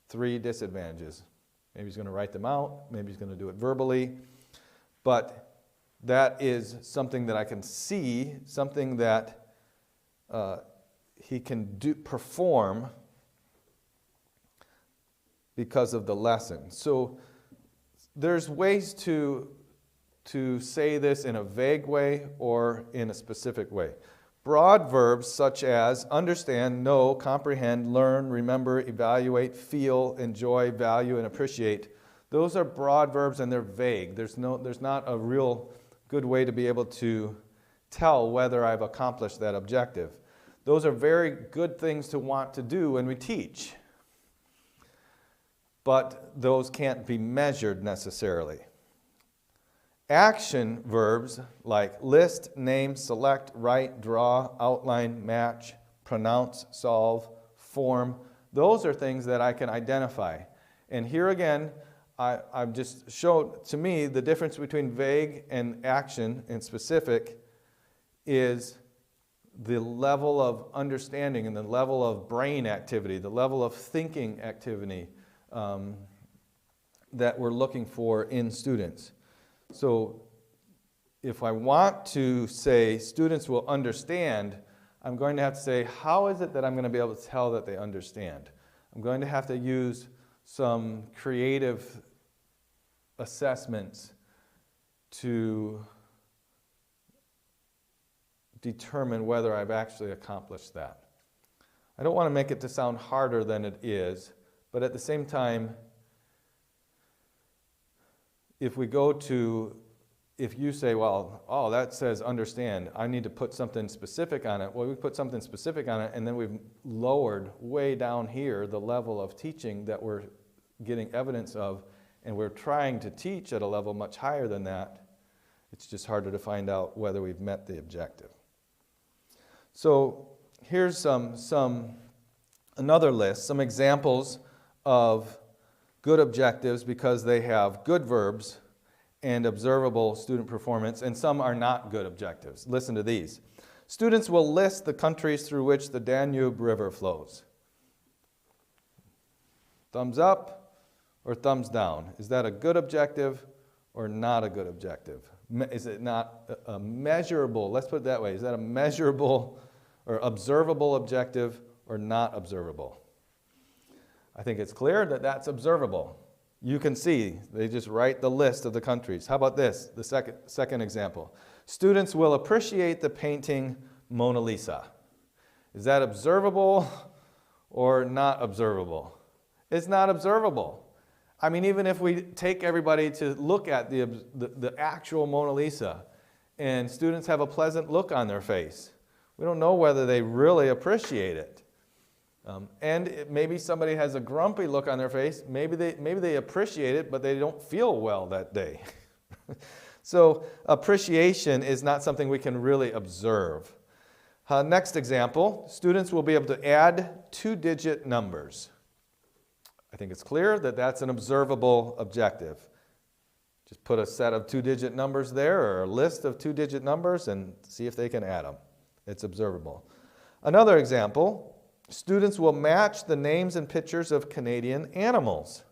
3 disadvantages. Maybe he's going to write them out. Maybe he's going to do it verbally. But that is something that I can see, something that he can perform because of the lesson. So there's ways to say this in a vague way or in a specific way. Broad verbs such as understand, know, comprehend, learn, remember, evaluate, feel, enjoy, value, and appreciate. Those are broad verbs and they're vague. There's not a real good way to be able to tell whether I've accomplished that objective. Those are very good things to want to do when we teach. But those can't be measured necessarily. Action verbs like list, name, select, write, draw, outline, match, pronounce, solve, form, those are things that I can identify. And here again, I've just showed, to me, the difference between vague and action and specific is the level of understanding and the level of brain activity, the level of thinking activity that we're looking for in students. So if I want to say students will understand, I'm going to have to say, how is it that I'm going to be able to tell that they understand? I'm going to have to use some creative assessments to determine whether I've actually accomplished that. I don't want to make it to sound harder than it is, but at the same time, if you say, well, oh, that says understand, I need to put something specific on it. Well, we put something specific on it, and then we've lowered way down here the level of teaching that we're getting evidence of, and we're trying to teach at a level much higher than that. It's just harder to find out whether we've met the objective. So here's another list, some examples of good objectives because they have good verbs and observable student performance, and some are not good objectives. Listen to these. Students will list the countries through which the Danube River flows. Thumbs up or thumbs down? Is that a good objective or not a good objective? Is it not a measurable, let's put it that way, is that a measurable or observable objective or not observable? I think it's clear that that's observable. You can see, they just write the list of the countries. How about this, the second example? Students will appreciate the painting Mona Lisa. Is that observable or not observable? It's not observable. I mean, even if we take everybody to look at the actual Mona Lisa, and students have a pleasant look on their face, we don't know whether they really appreciate it. Maybe somebody has a grumpy look on their face. Maybe they appreciate it, but they don't feel well that day. So appreciation is not something we can really observe. Next example, students will be able to add two-digit numbers. I think it's clear that that's an observable objective. Just put a set of two-digit numbers there or a list of two-digit numbers and see if they can add them. It's observable. Another example, students will match the names and pictures of Canadian animals.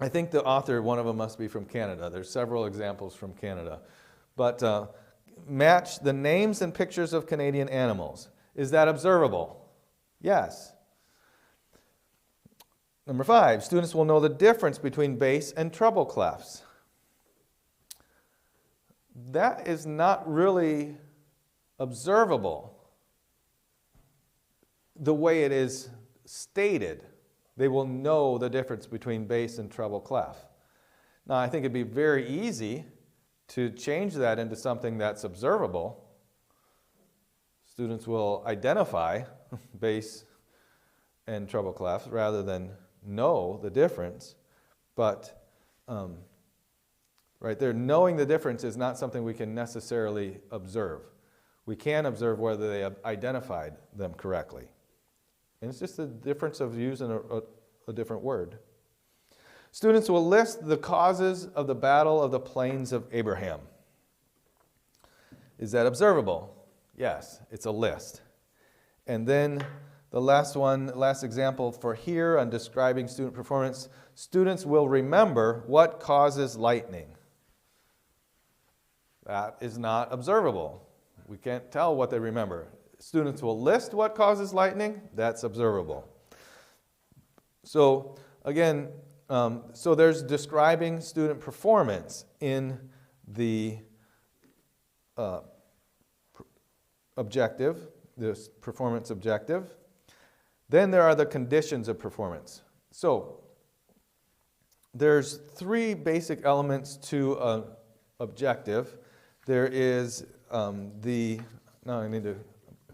I think the author, one of them must be from Canada. There's several examples from Canada. But match the names and pictures of Canadian animals. Is that observable? Yes. Number 5, students will know the difference between bass and treble clefs. That is not really observable the way it is stated. They will know the difference between bass and treble clef. Now, I think it'd be very easy to change that into something that's observable. Students will identify bass and treble clef rather than know the difference. But right there, knowing the difference is not something we can necessarily observe. We can observe whether they have identified them correctly. And it's just the difference of using a different word. Students will list the causes of the Battle of the Plains of Abraham. Is that observable? Yes, it's a list. And then the last example for here on describing student performance, students will remember what causes lightning. That is not observable. We can't tell what they remember. Students will list what causes lightning. That's observable. So again, so there's describing student performance in the objective, this performance objective. Then there are the conditions of performance. So there's 3 basic elements to an objective. There is now I need to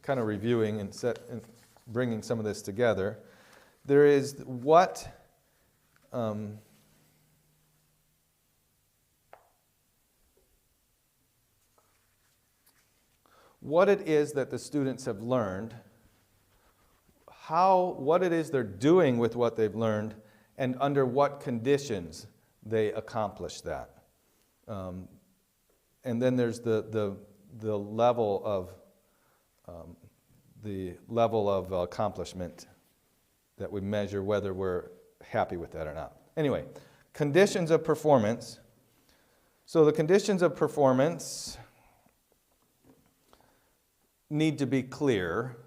kind of reviewing and bringing some of this together. There is what it is that the students have learned, what it is they're doing with what they've learned, and under what conditions they accomplish that. And then there's the level of accomplishment that we measure whether we're happy with that or not. Anyway, conditions of performance. So the conditions of performance need to be clear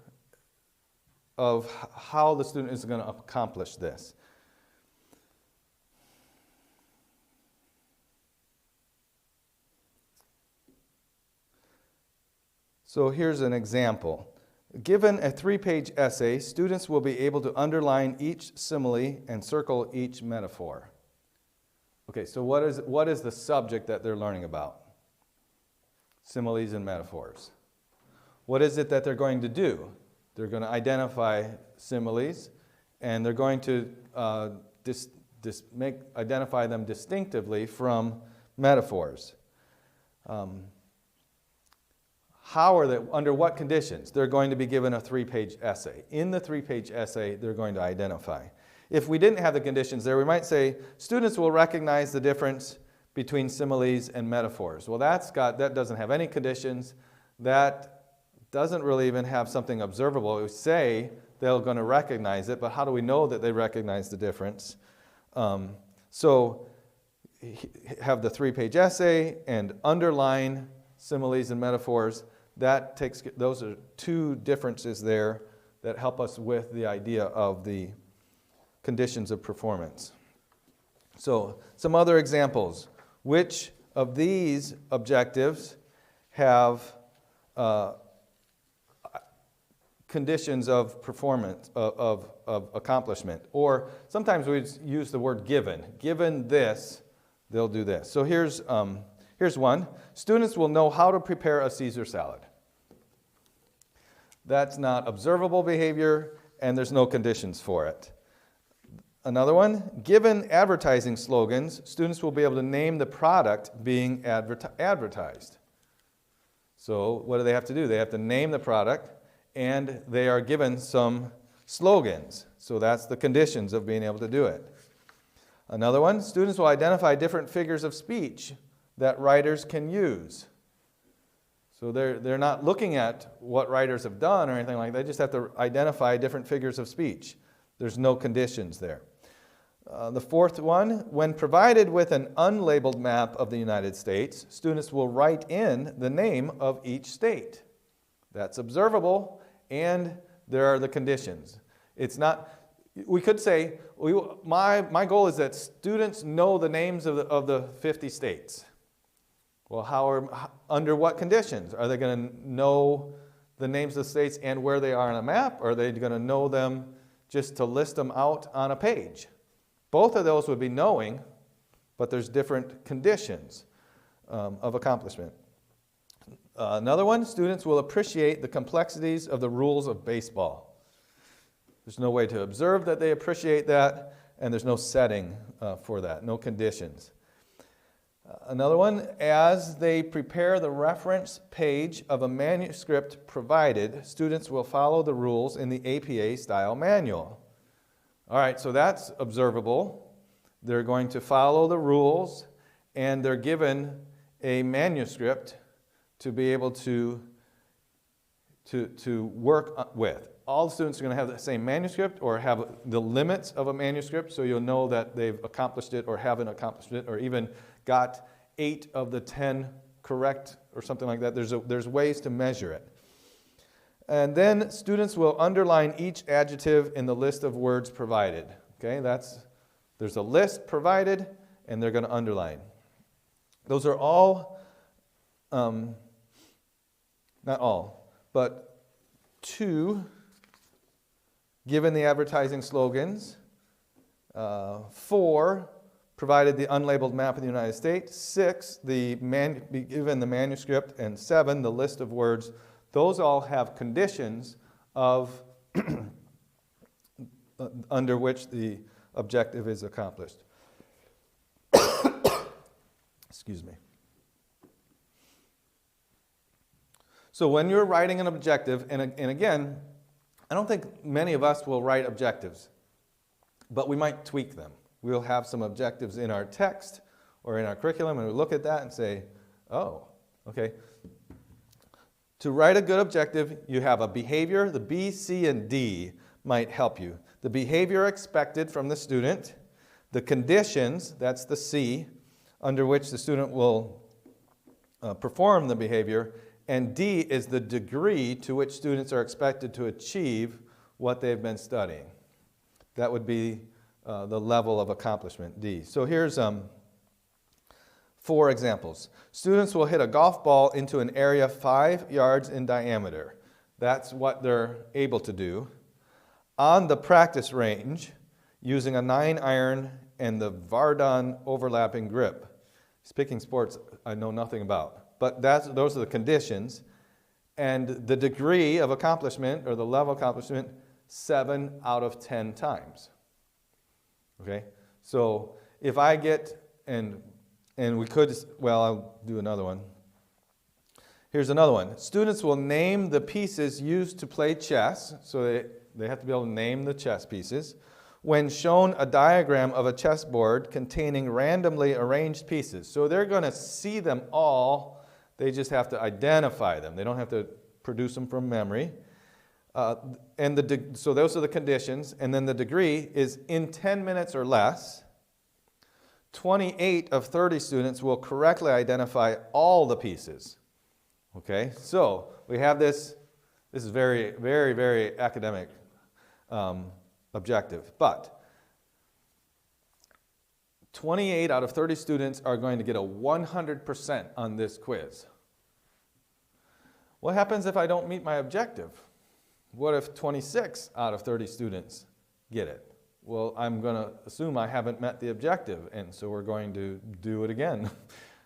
of how the student is going to accomplish this. So here's an example. Given a 3-page essay, students will be able to underline each simile and circle each metaphor. Okay, so what is the subject that they're learning about? Similes and metaphors. What is it that they're going to do? They're going to identify similes, and they're going to identify them distinctively from metaphors. How are they, under what conditions? They're going to be given a 3-page essay. In the 3-page essay, they're going to identify. If we didn't have the conditions there, we might say, students will recognize the difference between similes and metaphors. Well, that doesn't have any conditions. That doesn't really even have something observable. We say they're going to recognize it, but how do we know that they recognize the difference? So have the 3-page essay and underline similes and metaphors. Those are 2 differences there that help us with the idea of the conditions of performance. So some other examples. Which of these objectives have conditions of performance, of accomplishment? Or sometimes we use the word given. Given this, they'll do this. So here's one. Students will know how to prepare a Caesar salad. That's not observable behavior, and there's no conditions for it. Another one, given advertising slogans, students will be able to name the product being advertised. So what do they have to do? They have to name the product, and they are given some slogans. So that's the conditions of being able to do it. Another one, students will identify different figures of speech that writers can use. So they're not looking at what writers have done or anything like that. They just have to identify different figures of speech. There's no conditions there. The 4th one, when provided with an unlabeled map of the United States, students will write in the name of each state. That's observable, and there are the conditions. It's not, we could say, my goal is that students know the names of the 50 states. Well, under what conditions? Are they going to know the names of the states and where they are on a map, or are they going to know them just to list them out on a page? Both of those would be knowing, but there's different conditions of accomplishment. Another one, students will appreciate the complexities of the rules of baseball. There's no way to observe that they appreciate that, and there's no setting for that, no conditions. Another one, as they prepare the reference page of a manuscript provided, students will follow the rules in the APA style manual. All right, so that's observable. They're going to follow the rules, and they're given a manuscript to be able to work with. All the students are going to have the same manuscript or have the limits of a manuscript, so you'll know that they've accomplished it or haven't accomplished it or even got 8 of the 10 correct or something like that. There's ways to measure it. And then students will underline each adjective in the list of words provided. Okay, there's a list provided, and they're going to underline. Those are all, not all, but 2, given the advertising slogans, 4, provided the unlabeled map of the United States, 6, given the manuscript, and 7, the list of words. Those all have conditions of under which the objective is accomplished. Excuse me. So when you're writing an objective, and again, I don't think many of us will write objectives, but we might tweak them. We'll have some objectives in our text or in our curriculum, and we look at that and say, oh, okay. To write a good objective, you have a behavior. The B, C, and D might help you. The behavior expected from the student, the conditions, that's the C, under which the student will perform the behavior, and D is the degree to which students are expected to achieve what they've been studying. That would be the level of accomplishment, D. So here's 4 examples. Students will hit a golf ball into an area 5 yards in diameter. That's what they're able to do. On the practice range, using a 9-iron and the Vardon overlapping grip. Picking sports I know nothing about, but those are the conditions. And the degree of accomplishment, or the level of accomplishment, 7 out of 10 times. Okay? So if I get, and we could, well, I'll do another one. Here's another one. Students will name the pieces used to play chess, so they have to be able to name the chess pieces, when shown a diagram of a chessboard containing randomly arranged pieces. So they're going to see them all, they just have to identify them. They don't have to produce them from memory. So those are the conditions, and then the degree is in 10 minutes or less. 28 of 30 students will correctly identify all the pieces. Okay, so we have this is very, very, very academic objective, but 28 out of 30 students are going to get a 100% on this quiz. What happens if I don't meet my objective? What if 26 out of 30 students get it? Well, I'm going to assume I haven't met the objective, and so we're going to do it again.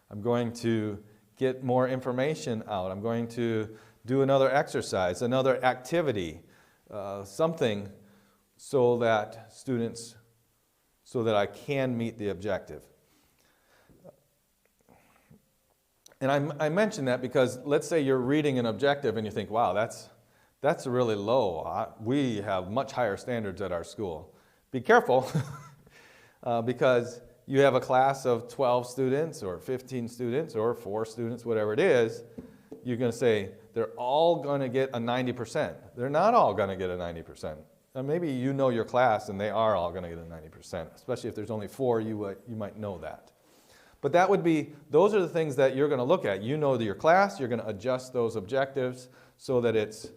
I'm going to get more information out. I'm going to do another exercise, another activity, something so that I can meet the objective. And I mention that because let's say you're reading an objective and you think, wow, that's really low. We have much higher standards at our school. Be careful because you have a class of 12 students or 15 students or 4 students, whatever it is. You're going to say they're all going to get a 90%. They're not all going to get a 90%. Now maybe you know your class and they are all going to get a 90%, especially if there's only 4, you might know that. But those are the things that you're going to look at. You know your class, you're going to adjust those objectives so that it's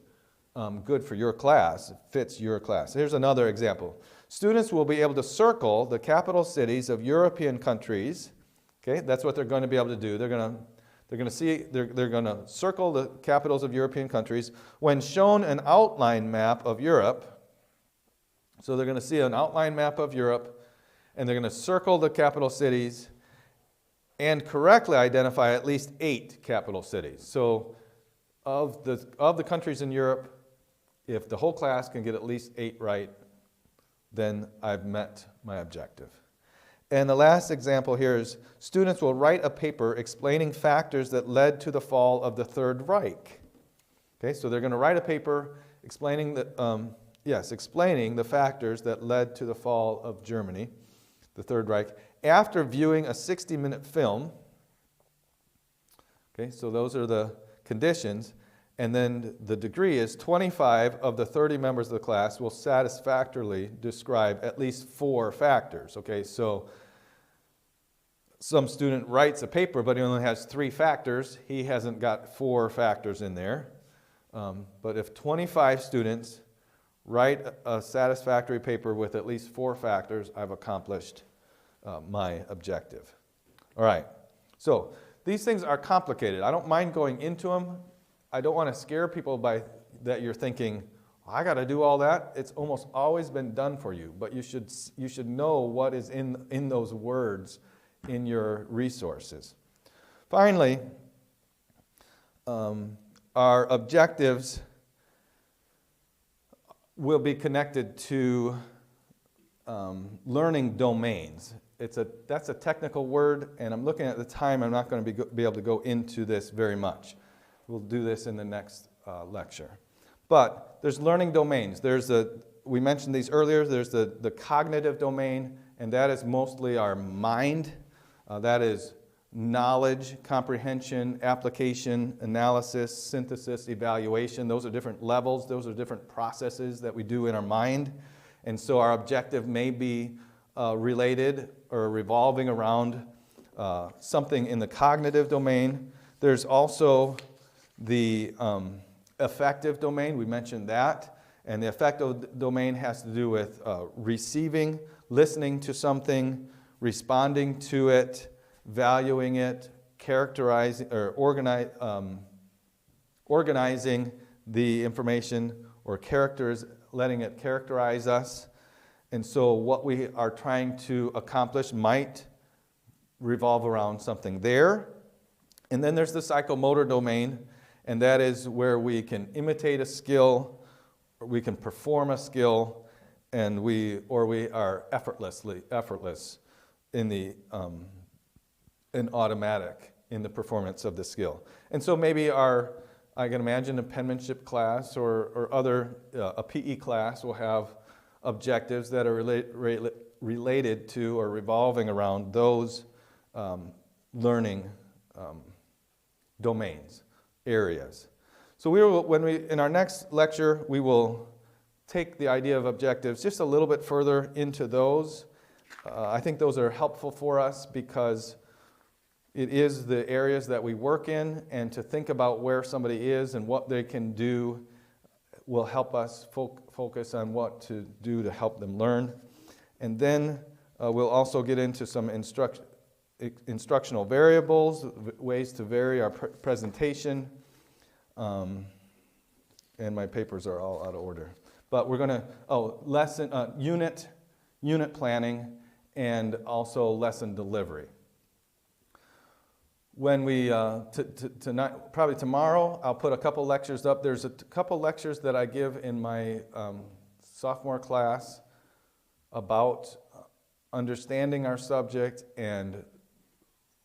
good for your class, it fits your class. Here's another example. Students will be able to circle the capital cities of European countries. Okay, that's what they're going to be able to do. They're going to circle the capitals of European countries when shown an outline map of Europe. So they're going to see an outline map of Europe, and they're going to circle the capital cities and correctly identify at least 8 capital cities. So of the countries in Europe, if the whole class can get at least 8 right, then I've met my objective. And the last example here is students will write a paper explaining factors that led to the fall of the Third Reich. Okay, so they're going to write a paper explaining the factors that led to the fall of Germany, the Third Reich, after viewing a 60-minute film. Okay, so those are the conditions. And then the degree is 25 of the 30 members of the class will satisfactorily describe at least 4 factors. Okay, so some student writes a paper, but he only has 3 factors. He hasn't got 4 factors in there. But if 25 students write a satisfactory paper with at least 4 factors, I've accomplished my objective. All right, so these things are complicated. I don't mind going into them. I don't want to scare people by that you're thinking, I got to do all that. It's almost always been done for you, but you should know what is in those words in your resources. Finally, our objectives will be connected to learning domains. That's a technical word, and I'm looking at the time. I'm not going to be able to go into this very much. We'll do this in the next lecture. But there's learning domains. We mentioned these earlier. There's the cognitive domain, and that is mostly our mind. That is knowledge, comprehension, application, analysis, synthesis, evaluation. Those are different levels. Those are different processes that we do in our mind. And so our objective may be related or revolving around something in the cognitive domain. There's also the affective domain, we mentioned that, and the affective domain has to do with receiving, listening to something, responding to it, valuing it, characterizing or organizing the information, or letting it characterize us. And so what we are trying to accomplish might revolve around something there. And then there's the psychomotor domain, and that is where we can imitate a skill, or we can perform a skill, and we are effortless in automatic in the performance of the skill. And so maybe I can imagine a penmanship class or other, a PE class will have objectives that are related to or revolving around those learning domains, areas. So in our next lecture, we will take the idea of objectives just a little bit further into those. I think those are helpful for us because it is the areas that we work in, and to think about where somebody is and what they can do will help us focus on what to do to help them learn. And then we'll also get into some instructional variables, ways to vary our presentation. And my papers are all out of order. But we're going to, unit planning, and also lesson delivery. When we, tonight, probably tomorrow, I'll put a couple lectures up. There's a couple lectures that I give in my sophomore class about understanding our subject and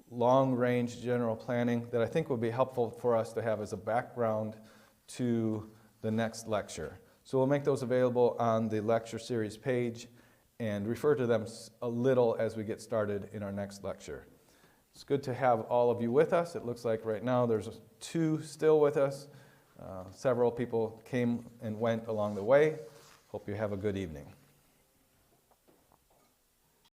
long-range general planning that I think will be helpful for us to have as a background to the next lecture. So we'll make those available on the lecture series page and refer to them a little as we get started in our next lecture. It's good to have all of you with us. It looks like right now there's 2 still with us. Several people came and went along the way. Hope you have a good evening.